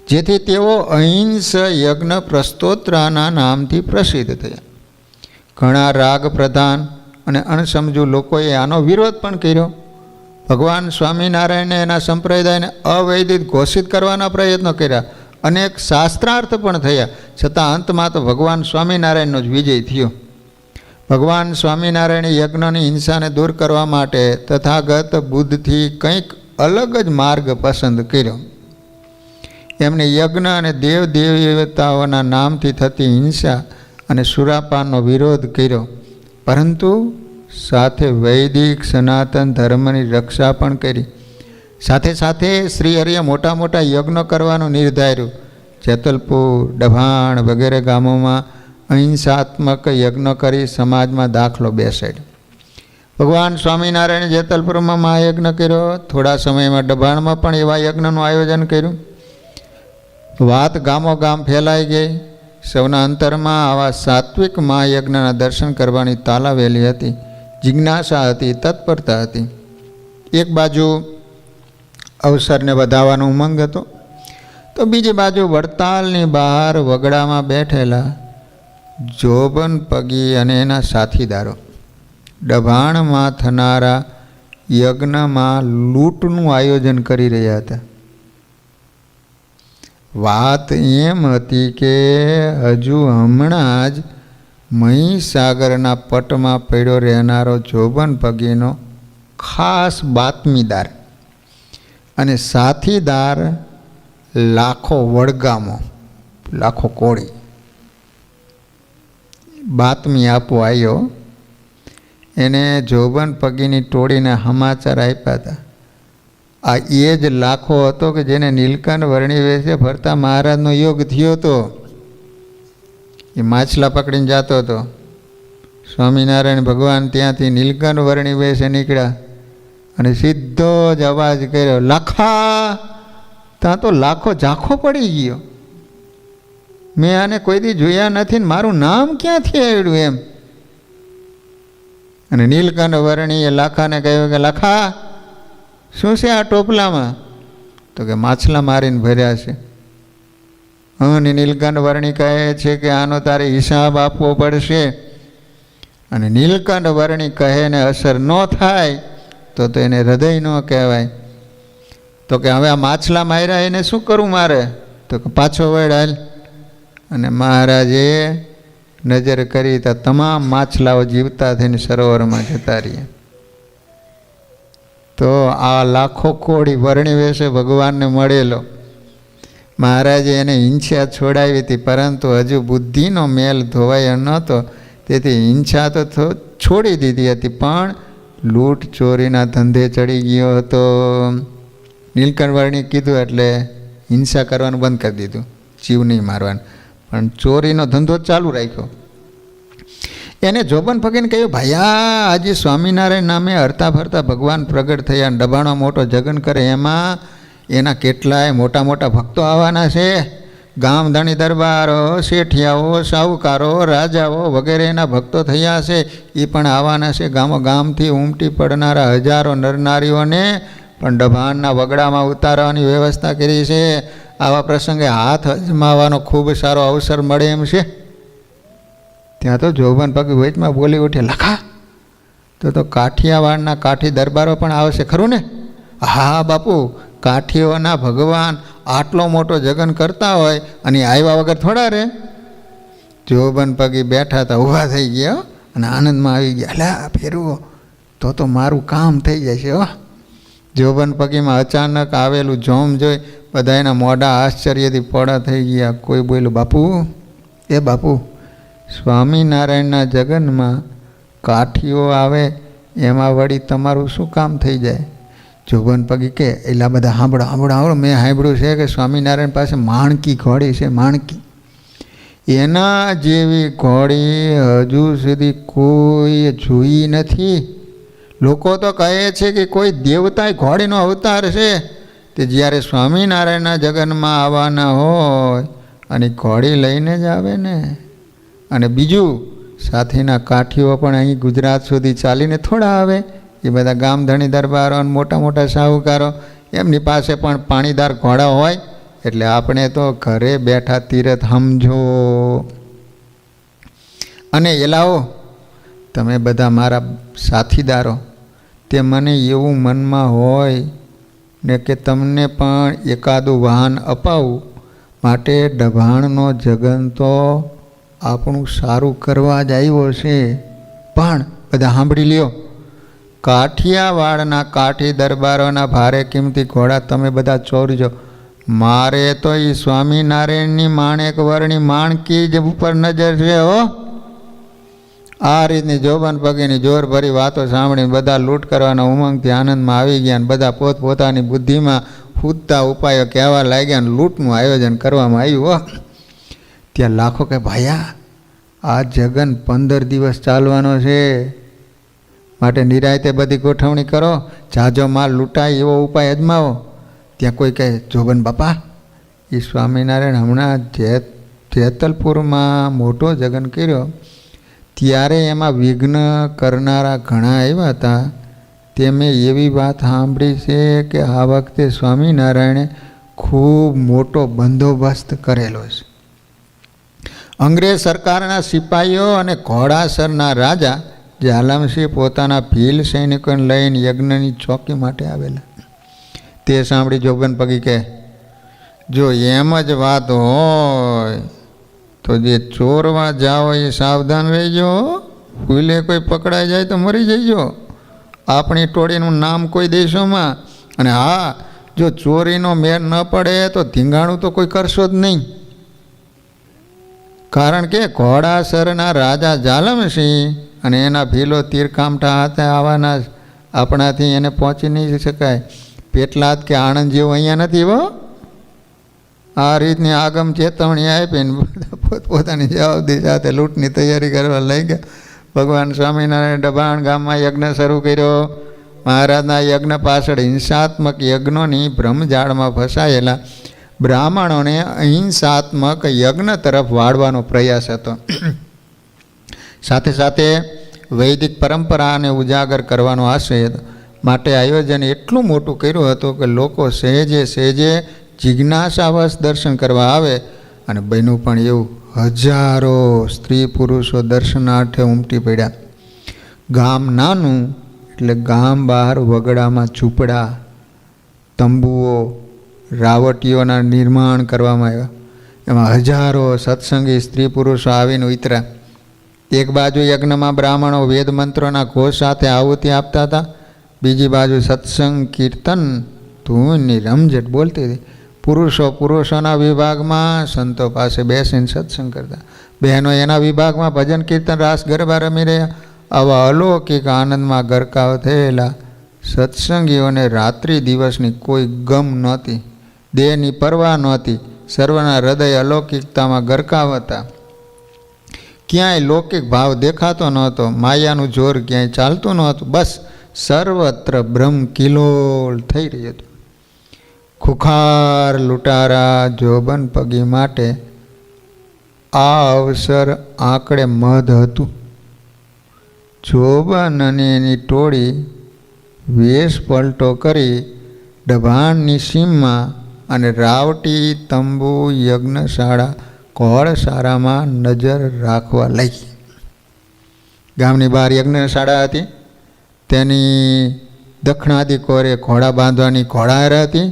જેથી તેઓ અહિંસ યજ્ઞ પ્રસ્તોત્રાના નામથી પ્રસિદ્ધ થયા. ઘણા રાગ પ્રધાન અને અણસમજુ લોકોએ આનો વિરોધ પણ કર્યો. ભગવાન સ્વામિનારાયણે એના સંપ્રદાયને અવૈદિક ઘોષિત કરવાના પ્રયત્નો કર્યા, અનેક શાસ્ત્રાર્થ પણ થયા, છતાં અંતમાં તો ભગવાન સ્વામિનારાયણનો જ વિજય થયો. ભગવાન સ્વામિનારાયણે યજ્ઞની હિંસાને દૂર કરવા માટે તથાગત બુદ્ધથી કંઈક અલગ જ માર્ગ પસંદ કર્યો. એમને યજ્ઞ અને દેવ દેવતાઓના નામથી થતી હિંસા અને સુરાપાનનો વિરોધ કર્યો, પરંતુ સાથે વૈદિક સનાતન ધર્મની રક્ષા પણ કરી. સાથે સાથે શ્રી હરિએ મોટા મોટા યજ્ઞો કરવાનું નિર્ધાર્યું. જેતલપુર, ડભાણ વગેરે ગામોમાં અહિંસાત્મક યજ્ઞ કરી સમાજમાં દાખલો બેસાડ્યો. ભગવાન સ્વામિનારાયણે જેતલપુરમાં મહાયજ્ઞ કર્યો. થોડા સમયમાં ડભાણમાં પણ એવા યજ્ઞનું આયોજન કર્યું. વાત ગામો ગામ ફેલાઈ ગઈ. સૌના અંતરમાં આવા સાત્વિક મહાયજ્ઞના દર્શન કરવાની તાલાવેલી હતી, જિજ્ઞાસા હતી, તત્પરતા હતી. એક બાજુ અવસરને વધાવવાનો ઉમંગ હતો, તો બીજી બાજુ વડતાલની બહાર વગડામાં બેઠેલા જોબન પગી અને એના સાથીદારો ડભાણમાં થનારા યજ્ઞમાં લૂંટનું આયોજન કરી રહ્યા હતા. વાત એમ હતી કે હજુ હમણાં જ મહીસાગરના પટમાં પડ્યો રહેનારો જોબન પગીનો ખાસ બાતમીદાર અને સાથીદાર લાખો વડગામો, લાખો કોળી બાતમી આપવા આવ્યો. એને જોબન પગીની ટોળીને સમાચાર આપ્યા હતા. આ એ જ લાખો હતો કે જેને નીલકંઠ વર્ણી વેશે ફરતા મહારાજનો યોગ થયો હતો. એ માછલા પકડીને જતો હતો. સ્વામિનારાયણ ભગવાન ત્યાંથી નીલકંઠ વર્ણી વેશે નીકળ્યા અને સીધો જ અવાજ કર્યો, લાખા! ત્યાં તો લાખો ઝાંખો પડી ગયો. મેં આને કોઈ દી જોયા નથી ને મારું નામ ક્યાંથી આવ્યું એમ. અને નીલકંઠ વર્ણીએ લાખાને કહ્યું કે લાખા, શું છે આ ટોપલામાં? તો કે માછલા મારીને ભર્યા છે. અને નીલકંઠ વર્ણી કહે છે કે આનો તારે હિસાબ આપવો પડશે. અને નીલકંઠ વર્ણી કહે ને અસર ન થાય તો એને હૃદય ન કહેવાય. તો કે હવે આ માછલા માર્યા એને શું કરવું મારે? તો કે પાછો વળ હાલ. અને મહારાજે નજર કરી તો તમામ માછલાઓ જીવતા થઈને સરોવરમાં જતા રહ્યા. તો આ લાખો કોળી વર્ણી વેશે ભગવાનને મળેલો. મહારાજે એને હિંસા છોડાવી હતી, પરંતુ હજુ બુદ્ધિનો મેલ ધોવાયો નહોતો, તેથી હિંસા તો છોડી દીધી હતી, પણ લૂંટ ચોરીના ધંધે ચડી ગયો હતો. નીલકંઠ વર્ણી કીધું એટલે હિંસા કરવાનું બંધ કરી દીધું, જીવ નહીં મારવાનું, પણ ચોરીનો ધંધો ચાલુ રાખ્યો. એને જોબન પગીને કહ્યું, ભાયા આજે સ્વામિનારાયણ નામે હરતા ફરતા ભગવાન પ્રગટ થયા, ડબાણો મોટો જગન કરે, એમાં એના કેટલાય મોટા મોટા ભક્તો આવવાના છે. ગામ ધણી દરબારો, શેઠિયાઓ, સાહુકારો, રાજાઓ વગેરે એના ભક્તો થયા છે, એ પણ આવવાના છે. ગામો ગામથી ઉમટી પડનારા હજારો નરનારીઓને પણ ડભાણના વગડામાં ઉતારવાની વ્યવસ્થા કરી છે. આવા પ્રસંગે હાથ અજમાવવાનો ખૂબ સારો અવસર મળે એમ છે. ત્યાં તો જોબન પગ વચમાં બોલી ઉઠે, લખા તો કાઠિયાવાડના કાઠી દરબારો પણ આવશે ખરું ને? હા બાપુ, કાઠીઓના ભગવાન આટલો મોટો જગન કરતા હોય અને આવ્યા વગર થોડા રે. જોબન પગી બેઠા હતા, ઊભા થઈ ગયા અને આનંદમાં આવી ગયા. અલા ફેરવો તો મારું કામ થઈ જાય છે. હો, જોબન પગીમાં અચાનક આવેલું જોમ જોઈ બધા એના મોઢા આશ્ચર્યથી પોળા થઈ ગયા. કોઈ બોલ્યું, બાપુ, એ બાપુ, સ્વામિનારાયણના જગનમાં કાઠીઓ આવે એમાં વળી તમારું શું કામ થઈ જાય? જોબન પગી કે, એટલા બધા સાંભળો, મેં સાંભળ્યું છે કે સ્વામિનારાયણ પાસે માણકી ઘોડી છે. માણકી, એના જેવી ઘોડી હજુ સુધી કોઈ જોઈ નથી. લોકો તો કહે છે કે કોઈ દેવતા ઘોડીનો અવતાર છે, તે જ્યારે સ્વામિનારાયણના જગનમાં આવવાના હોય અને ઘોડી લઈને જ આવે ને. અને બીજું, સાથેના કાઠીઓ પણ અહીં ગુજરાત સુધી ચાલીને થોડા આવે. એ બધા ગામધણી દરબારો અને મોટા મોટા શાહુકારો, એમની પાસે પણ પાણીદાર ઘોડા હોય. એટલે આપણે તો ઘરે બેઠા તીરથ સમજો. અને એલાઓ, તમે બધા મારા સાથીદારો, તે મને એવું મનમાં હોય ને કે તમને પણ એકાદું વાહન અપાવું, માટે ડભાણનો જગન તો આપણું સારું કરવા જ આવ્યો છે. પણ બધા સાંભળી લ્યો, કાઠિયાવાડના કાઠી દરબારોના ભારે કિંમતી ઘોડા તમે બધા ચોરજો. મારે તો એ સ્વામિનારાયણની માણેક વરની માણકી જ ઉપર નજર છે. હો, આ રીતની જોબન પગીની જોરભરી વાતો સાંભળીને બધા લૂંટ કરવાના ઉમંગથી આનંદમાં આવી ગયા. અને બધા પોતપોતાની બુદ્ધિમાં ખૂદતા ઉપાયો કહેવા લાગ્યા અને લૂંટનું આયોજન કરવામાં આવ્યું. ત્યાં લાખો કે ભાયા, આ જગન 15 દિવસ ચાલવાનો છે, માટે નિરાયતે બધી ગોઠવણી કરો, જાજો માલ લૂંટાય એવો ઉપાય અજમાવો. ત્યાં કોઈ કહે, જોબન બાપા, એ સ્વામિનારાયણ હમણાં જેતલપુરમાં મોટો જગન કર્યો ત્યારે એમાં વિઘ્ન કરનારા ઘણા આવ્યા હતા. તે મેં એવી વાત સાંભળી છે કે આ વખતે સ્વામિનારાયણે ખૂબ મોટો બંદોબસ્ત કરેલો છે. અંગ્રેજ સરકારના સિપાહીઓ અને ઘોડાસરના રાજા ઝાલમસિંહ પોતાના ભીલ સૈનિકોને લઈને યજ્ઞની ચોકી માટે આવેલા. તે સાંભળી જોબન પગી કે, જો એમ જ વાત હોય તો જે ચોરવા જાઓ એ સાવધાન રહેજો. ભૂલે કોઈ પકડાઈ જાય તો મરી જઈજો. આપણી ટોળીનું નામ કોઈ દેશોમાં. અને હા, જો ચોરીનો મેળ ન પડે તો ધીંગાણું તો કોઈ કરશો જ નહીં. કારણ કે ઘોડાસરના રાજા ઝાલમસિંહ અને એના ભીલો તીરકામઠા હાથે આવવાના, આપણાથી એને પહોંચી નહીં શકાય. પેટલાદ કે આણંદ જેવું અહીંયા નથી. હો, આ રીતની આગમ ચેતવણી આપીને બધા પોતપોતાની જવાબદારી સાથે લૂંટની તૈયારી કરવા લઈ ગયા. ભગવાન સ્વામિનારાયણ ડભાણ ગામમાં યજ્ઞ શરૂ કર્યો. મહારાજના યજ્ઞ પાછળ હિંસાત્મક યજ્ઞોની ભ્રમજાળમાં ફસાયેલા બ્રાહ્મણોને અહિંસાત્મક યજ્ઞ તરફ વાળવાનો પ્રયાસ હતો. સાથે સાથે વૈદિક પરંપરાને ઉજાગર કરવાનો આશય હતો. માટે આયોજન એટલું મોટું કર્યું હતું કે લોકો સહેજે સહેજે જિજ્ઞાસાવશ દર્શન કરવા આવે. અને બન્યું પણ એવું, હજારો સ્ત્રી પુરુષો દર્શનાર્થે ઉમટી પડ્યા. ગામ નાનું એટલે ગામ બહાર વગડામાં ઝૂંપડા, તંબુઓ, રાવટીઓના નિર્માણ કરવામાં આવ્યા. એમાં હજારો સત્સંગી સ્ત્રી પુરુષો આવીને ઉતર્યા. એક બાજુ યજ્ઞમાં બ્રાહ્મણો વેદ મંત્રોના ઘોષ સાથે આહુતિ આપતા હતા, બીજી બાજુ સત્સંગ કીર્તન ધૂનની રમઝટ બોલતી હતી. પુરુષોના વિભાગમાં સંતો પાસે બેસીને સત્સંગ કરતા, બહેનો એના વિભાગમાં ભજન કીર્તન રાસ ગરબા રમી રહ્યા. આવા અલૌકિક આનંદમાં ગરકાવ થયેલા સત્સંગીઓને રાત્રિ દિવસની કોઈ ગમ નહોતી, દેહની પરવા નહોતી. સર્વના હૃદય અલૌકિકતામાં ગરકાવ હતા. ક્યાંય લૌકિક ભાવ દેખાતો નહોતો, માયાનું જોર ક્યાંય ચાલતું નહોતું. બસ સર્વત્ર બ્રહ્મ કિલોલ થઈ રહ્યું હતું. ખુખાર લૂંટારા જોબન પગી માટે આ અવસર આંકડે મધ હતું. જોબન અને એની ટોળી વેશ પલટો કરી ડભાણની સીમમાં અને રાવટી, તંબુ, યજ્ઞશાળા, ઘોડશાળામાં નજર રાખવા લાગી. ગામની બહાર યજ્ઞશાળા હતી. તેની દક્ષિણાદી કોરે ઘોડા બાંધવાની ઘોડાહાર હતી.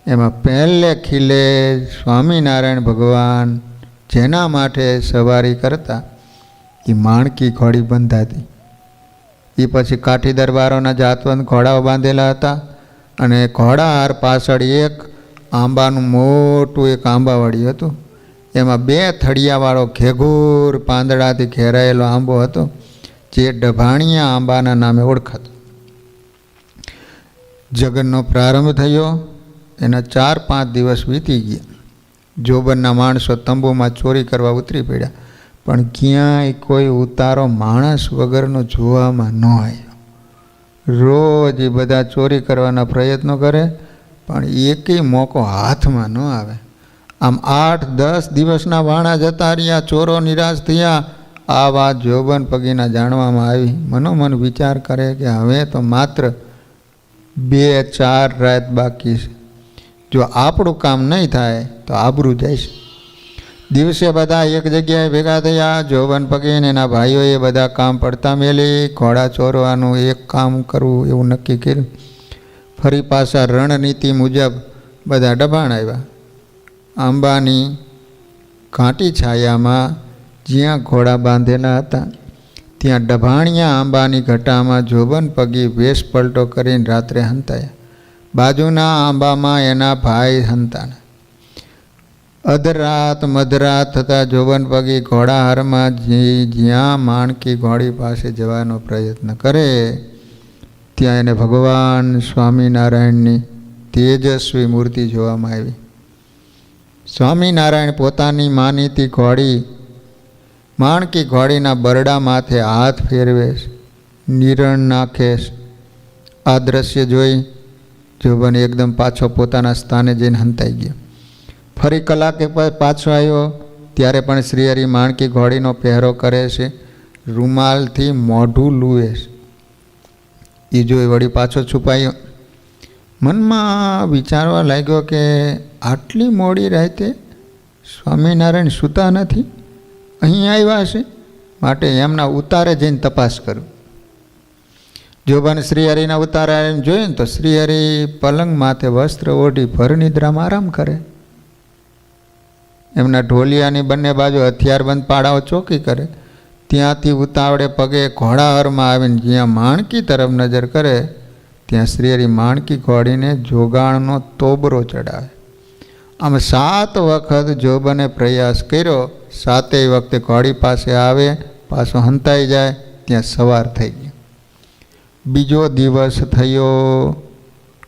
એમાં પહેલે ખીલે સ્વામિનારાયણ ભગવાન જેના માટે સવારી કરતા એ માણકી ઘોડી બંધાતી. એ પછી કાઠી દરબારોના જાતવંત ઘોડાઓ બાંધેલા હતા અને ઘોડાહાર પાછળ એક આંબાનું મોટું એક આંબાવાડી હતું. એમાં 2 થળિયાવાળો ઘેઘૂર પાંદડાથી ઘેરાયેલો આંબો હતો જે ડભાણિયા આંબાના નામે ઓળખાતો. જગનનો પ્રારંભ થયો. એના 4-5 દિવસ વીતી ગયા. જોબનના માણસો તંબુમાં ચોરી કરવા ઉતરી પડ્યા, પણ ક્યાંય કોઈ ઉતારો માણસ વગરનો જોવામાં ન આવ્યો. રોજ એ બધા ચોરી કરવાના પ્રયત્નો કરે, પણ એકેય મોકો હાથમાં ન આવે. આમ 8-10 દિવસના વાણા જતા રહ્યા. ચોરો નિરાશ થયા. આ વાત જોબન પગીના જાણવામાં આવી. મનોમન વિચાર કરે કે હવે તો માત્ર 2-4 રાત બાકી છે. જો આપણું કામ નહીં થાય તો આબરૂ જાય છે. દિવસે બધા એક જગ્યાએ ભેગા થયા. જોબન પગીન એના ભાઈઓએ બધા કામ પડતા મેલી ઘોડા ચોરવાનું એક કામ કરવું એવું નક્કી કર્યું. ફરી પાછા રણનીતિ મુજબ બધા ડબાણ આવ્યા. આંબાની ઘાટી છાયામાં જ્યાં ઘોડા બાંધેલા હતા ત્યાં ડભાણિયા આંબાની ઘટામાં જોબન પગી વેશ પલટો કરીને રાત્રે હંતાયા. બાજુના આંબામાં એના ભાઈ હંતાના. અધરાત મધરાત થતાં જોબન પગી ઘોડાહારમાં જ્યાં માણકી ઘોડી પાસે જવાનો પ્રયત્ન કરે ત્યાં એને ભગવાન સ્વામિનારાયણની તેજસ્વી મૂર્તિ જોવામાં આવી. સ્વામિનારાયણ પોતાની માનીતી ઘોડી માણકી ઘોડીના બરડા માથે હાથ ફેરવે, નિરણ નાખે. આ દ્રશ્ય જોઈ જોબન એકદમ પાછો પોતાના સ્થાને જઈને હંતાઈ ગયો. ફરી કલાકે પાછો આવ્યો ત્યારે પણ શ્રીહરિ માણકી ઘોડીનો પહેરો કરે છે, રૂમાલથી મોઢું લૂવે છે. એ જોઈ વળી પાછો છુપાયો. મનમાં વિચારવા લાગ્યો કે આટલી મોડી રાતે સ્વામિનારાયણ સૂતા નથી, અહીં આવ્યા છે, માટે એમના ઉતારે જઈને તપાસ કરું. જોબન શ્રીહરિના ઉતારે આવીને જોયું તો શ્રીહરિ પલંગ માથે વસ્ત્ર ઓઢી ભર નિદ્રામાં આરામ કરે. એમના ઢોલિયાની બંને બાજુ હથિયારબંધ પાડાઓ ચોકી કરે. ત્યાંથી ઉતાવળે પગે ઘોડાહારમાં આવીને જ્યાં માણકી તરફ નજર કરે ત્યાં શ્રીહરિ માણકી ઘોડીને જોગાણનો તોબરો ચડાવે. આમ 7 વખત જોબને પ્રયાસ કર્યો. 7 વખતે ઘોડી પાસે આવે, પાછો હંતાઈ જાય, ત્યાં સવાર થઈ ગયો. બીજો દિવસ થયો.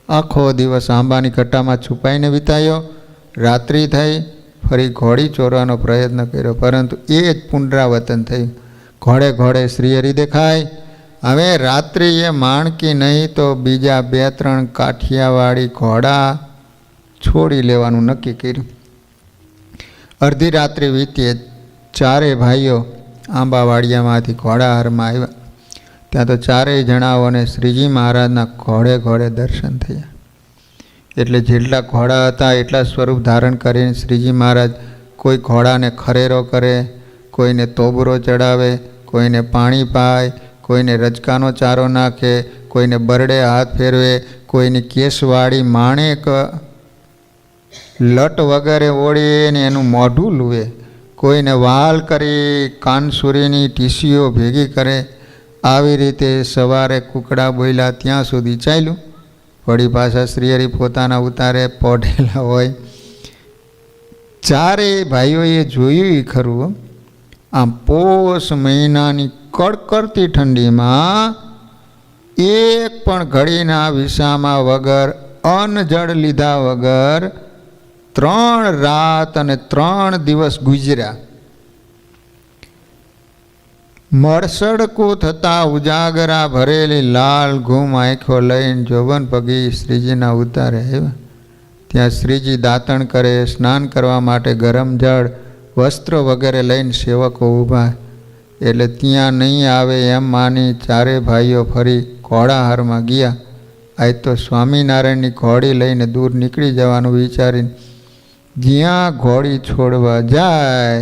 આખો દિવસ આંબાની ઘટામાં છુપાઈને વિતાયો. રાત્રિ થઈ. ફરી ઘોડી ચોરવાનો પ્રયત્ન કર્યો, પરંતુ એ જ પુનરાવર્તન થયું. ઘોડે ઘોડે શ્રીહરિ દેખાય. હવે રાત્રિએ માણકી નહીં તો બીજા 2-3 કાઠિયાવાડી ઘોડા છોડી લેવાનું નક્કી કર્યું. અડધી રાત્રિ વીતીએ 4 ભાઈઓ આંબાવાડિયામાંથી ઘોડાહારમાં આવ્યા. ત્યાં તો 4 જણાઓને શ્રીજી મહારાજના ઘોડે ઘોડે દર્શન થયા. એટલે જેટલા ઘોડા હતા એટલા સ્વરૂપ ધારણ કરીને શ્રીજી મહારાજ કોઈ ઘોડાને ખરેરો કરે, કોઈને તોબરો ચડાવે, કોઈને પાણી પાય, કોઈને રજકાનો ચારો નાખે, કોઈને બરડે હાથ ફેરવે, કોઈની કેસવાળી માણેક લટ વગેરે ઓળીને એનું મોઢું લૂવે, કોઈને વાલ કરી કાનસુરીની ટીસીઓ ભેગી કરે. આવી રીતે સવારે કુકડા બોલ્યા ત્યાં સુધી ચાલ્યું. વળી પાછા શ્રીહરિ પોતાના ઉતારે પોઢેલા હોય. 4 ભાઈઓએ જોયું ખરું. આમ પોષ મહિનાની કડકડતી ઠંડીમાં એક પણ ઘડીના વિસામાં વગર અન્ન જળ લીધા વગર 3 રાત અને 3 દિવસ ગુજર્યા. મળસડકું થતાં ઉજાગરા ભરેલી લાલ ઘૂમ આંખો લઈને જોબન પગી શ્રીજીના ઉતારે આવ્યા. ત્યાં શ્રીજી દાંતણ કરે, સ્નાન કરવા માટે ગરમ જળ, વસ્ત્ર વગેરે લઈને સેવકો ઊભા. એટલે ત્યાં નહીં આવે એમ માની 4 ભાઈઓ ફરી ઘોડાહારમાં ગયા. આજ તો સ્વામિનારાયણની ઘોડી લઈને દૂર નીકળી જવાનું વિચારીને જ્યાં ઘોડી છોડવા જાય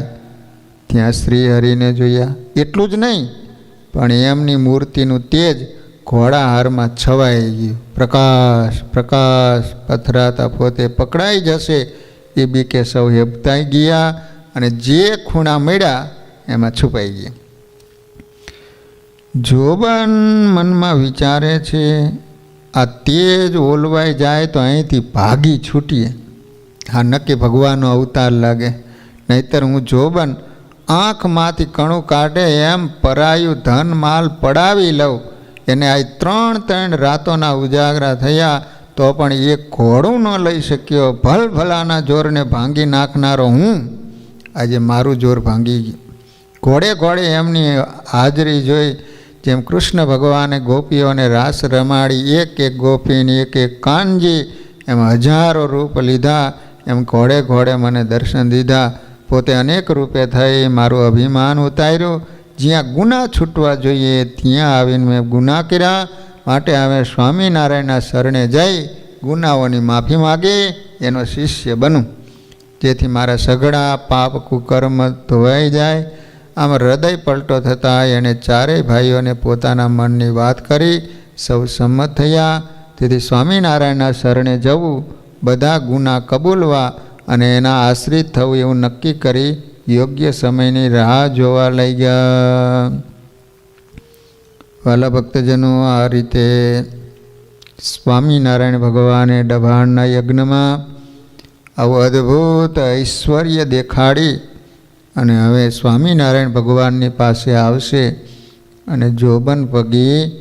ત્યાં શ્રીહરિને જોયા. એટલું જ નહીં, પણ એમની મૂર્તિનું તેજ ઘોડાહારમાં છવાઈ ગયું. પ્રકાશ પ્રકાશ પથરાતા પોતે પકડાઈ જશે એ બીકે સૌ હેબતાઈ ગયા અને જે ખૂણા મળ્યા એમાં છુપાઈ ગયા. જોબન મનમાં વિચારે છે, આ તેજ ઓલવાઈ જાય તો અહીંથી ભાગી છૂટીએ. હા, નક્કી ભગવાનનો અવતાર લાગે. નહીતર હું જોબન આંખમાંથી કણું કાઢે એમ પરાયું ધન માલ પડાવી લઉં. એને આ 3 રાતોના ઉજાગરા થયા તો પણ એક ઘોડું ન લઈ શક્યો. ભલભલાના જોરને ભાંગી નાખનારો હું આજે મારું જોર ભાંગી ગયું. ઘોડે ઘોડે એમની હાજરી જોઈ. જેમ કૃષ્ણ ભગવાને ગોપીઓને રાસ રમાડી, એક એક ગોપીની એક એક કાનજી, એમ હજારો રૂપ લીધા. એમ ઘોડે ઘોડે મને દર્શન દીધા. પોતે અનેક રૂપે થઈ મારું અભિમાન ઉતાર્યું. જ્યાં ગુના છૂટવા જોઈએ ત્યાં આવીને મેં ગુના કર્યા. માટે હવે સ્વામિનારાયણના શરણે જઈ ગુનાઓની માફી માગી એનો શિષ્ય બનું, જેથી મારા સઘળા પાપ કુકર્મ ધોવાઈ જાય. આમ હૃદય પલટો થતાં એણે ચારેય ભાઈઓને પોતાના મનની વાત કરી. સૌ સંમત થયા. તેથી સ્વામિનારાયણના શરણે જવું, બધા ગુના કબૂલવા અને એના આશ્રિત થવું એવું નક્કી કરી યોગ્ય સમયની રાહ જોવા લઈ ગયા. વાલા ભક્તજનો, આ રીતે સ્વામિનારાયણ ભગવાને ડભાણના યજ્ઞમાં આવું અદ્ભુત ઐશ્વર્ય દેખાડી અને હવે સ્વામિનારાયણ ભગવાનની પાસે આવશે અને જોબન પગી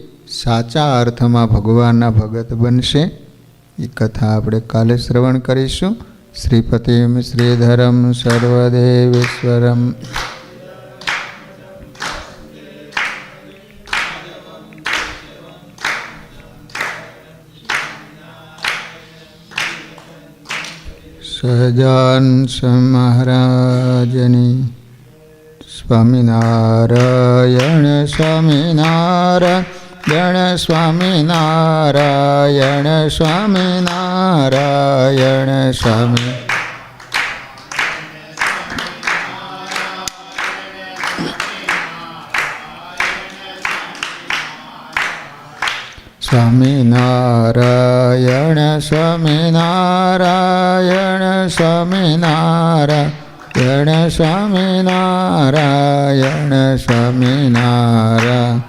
સાચા અર્થમાં ભગવાનના ભગત બનશે. એ કથા આપણે કાલે શ્રવણ કરીશું. શ્રીપતિમ શ્રીધરમ સર્વદેવેશ્વરમ સહજાનંદ મહારાજની સ્વામિનારાયણ સ્વામિનારાયણ સ્વામિનારાયણ સ્વામિનારાયણ સ્વામી સ્વામિનારાયણ સ્વામિનારાયણ સ્વામિનારાયણ સ્વામિનારાયણ સ્વામિનારાયણ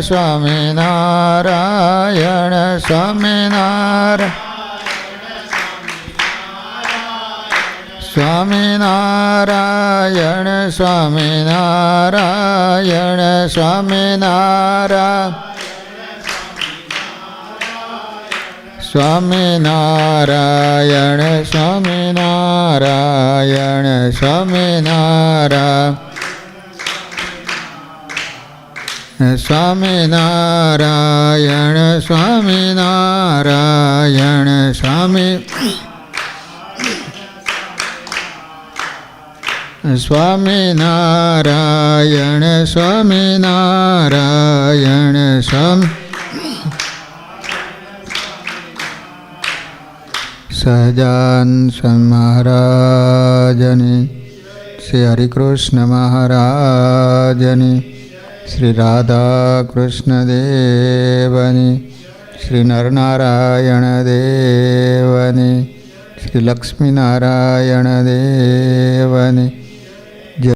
સ્વામિનારાયણ સ્વામિનારાયણ સ્વામિનારાયણ સ્વામિનારાયણ સ્વામિનારાયણ સ્વામિનારાયણ સ્વામિનારાયણ સ્વામિનારાયણ સ્વામિનારાયણ સ્વામિનારાયણ સ્વામી સ્વામિનારાયણ સ્વામિનારાયણ સહજાનંદ મહારાજની, શ્રી હરિકૃષ્ણ મહારાજની, શ્રી રાધા કૃષ્ણ દેવની, શ્રી નરનારાયણ દેવની, શ્રી લક્ષ્મીનારાયણ દેવની,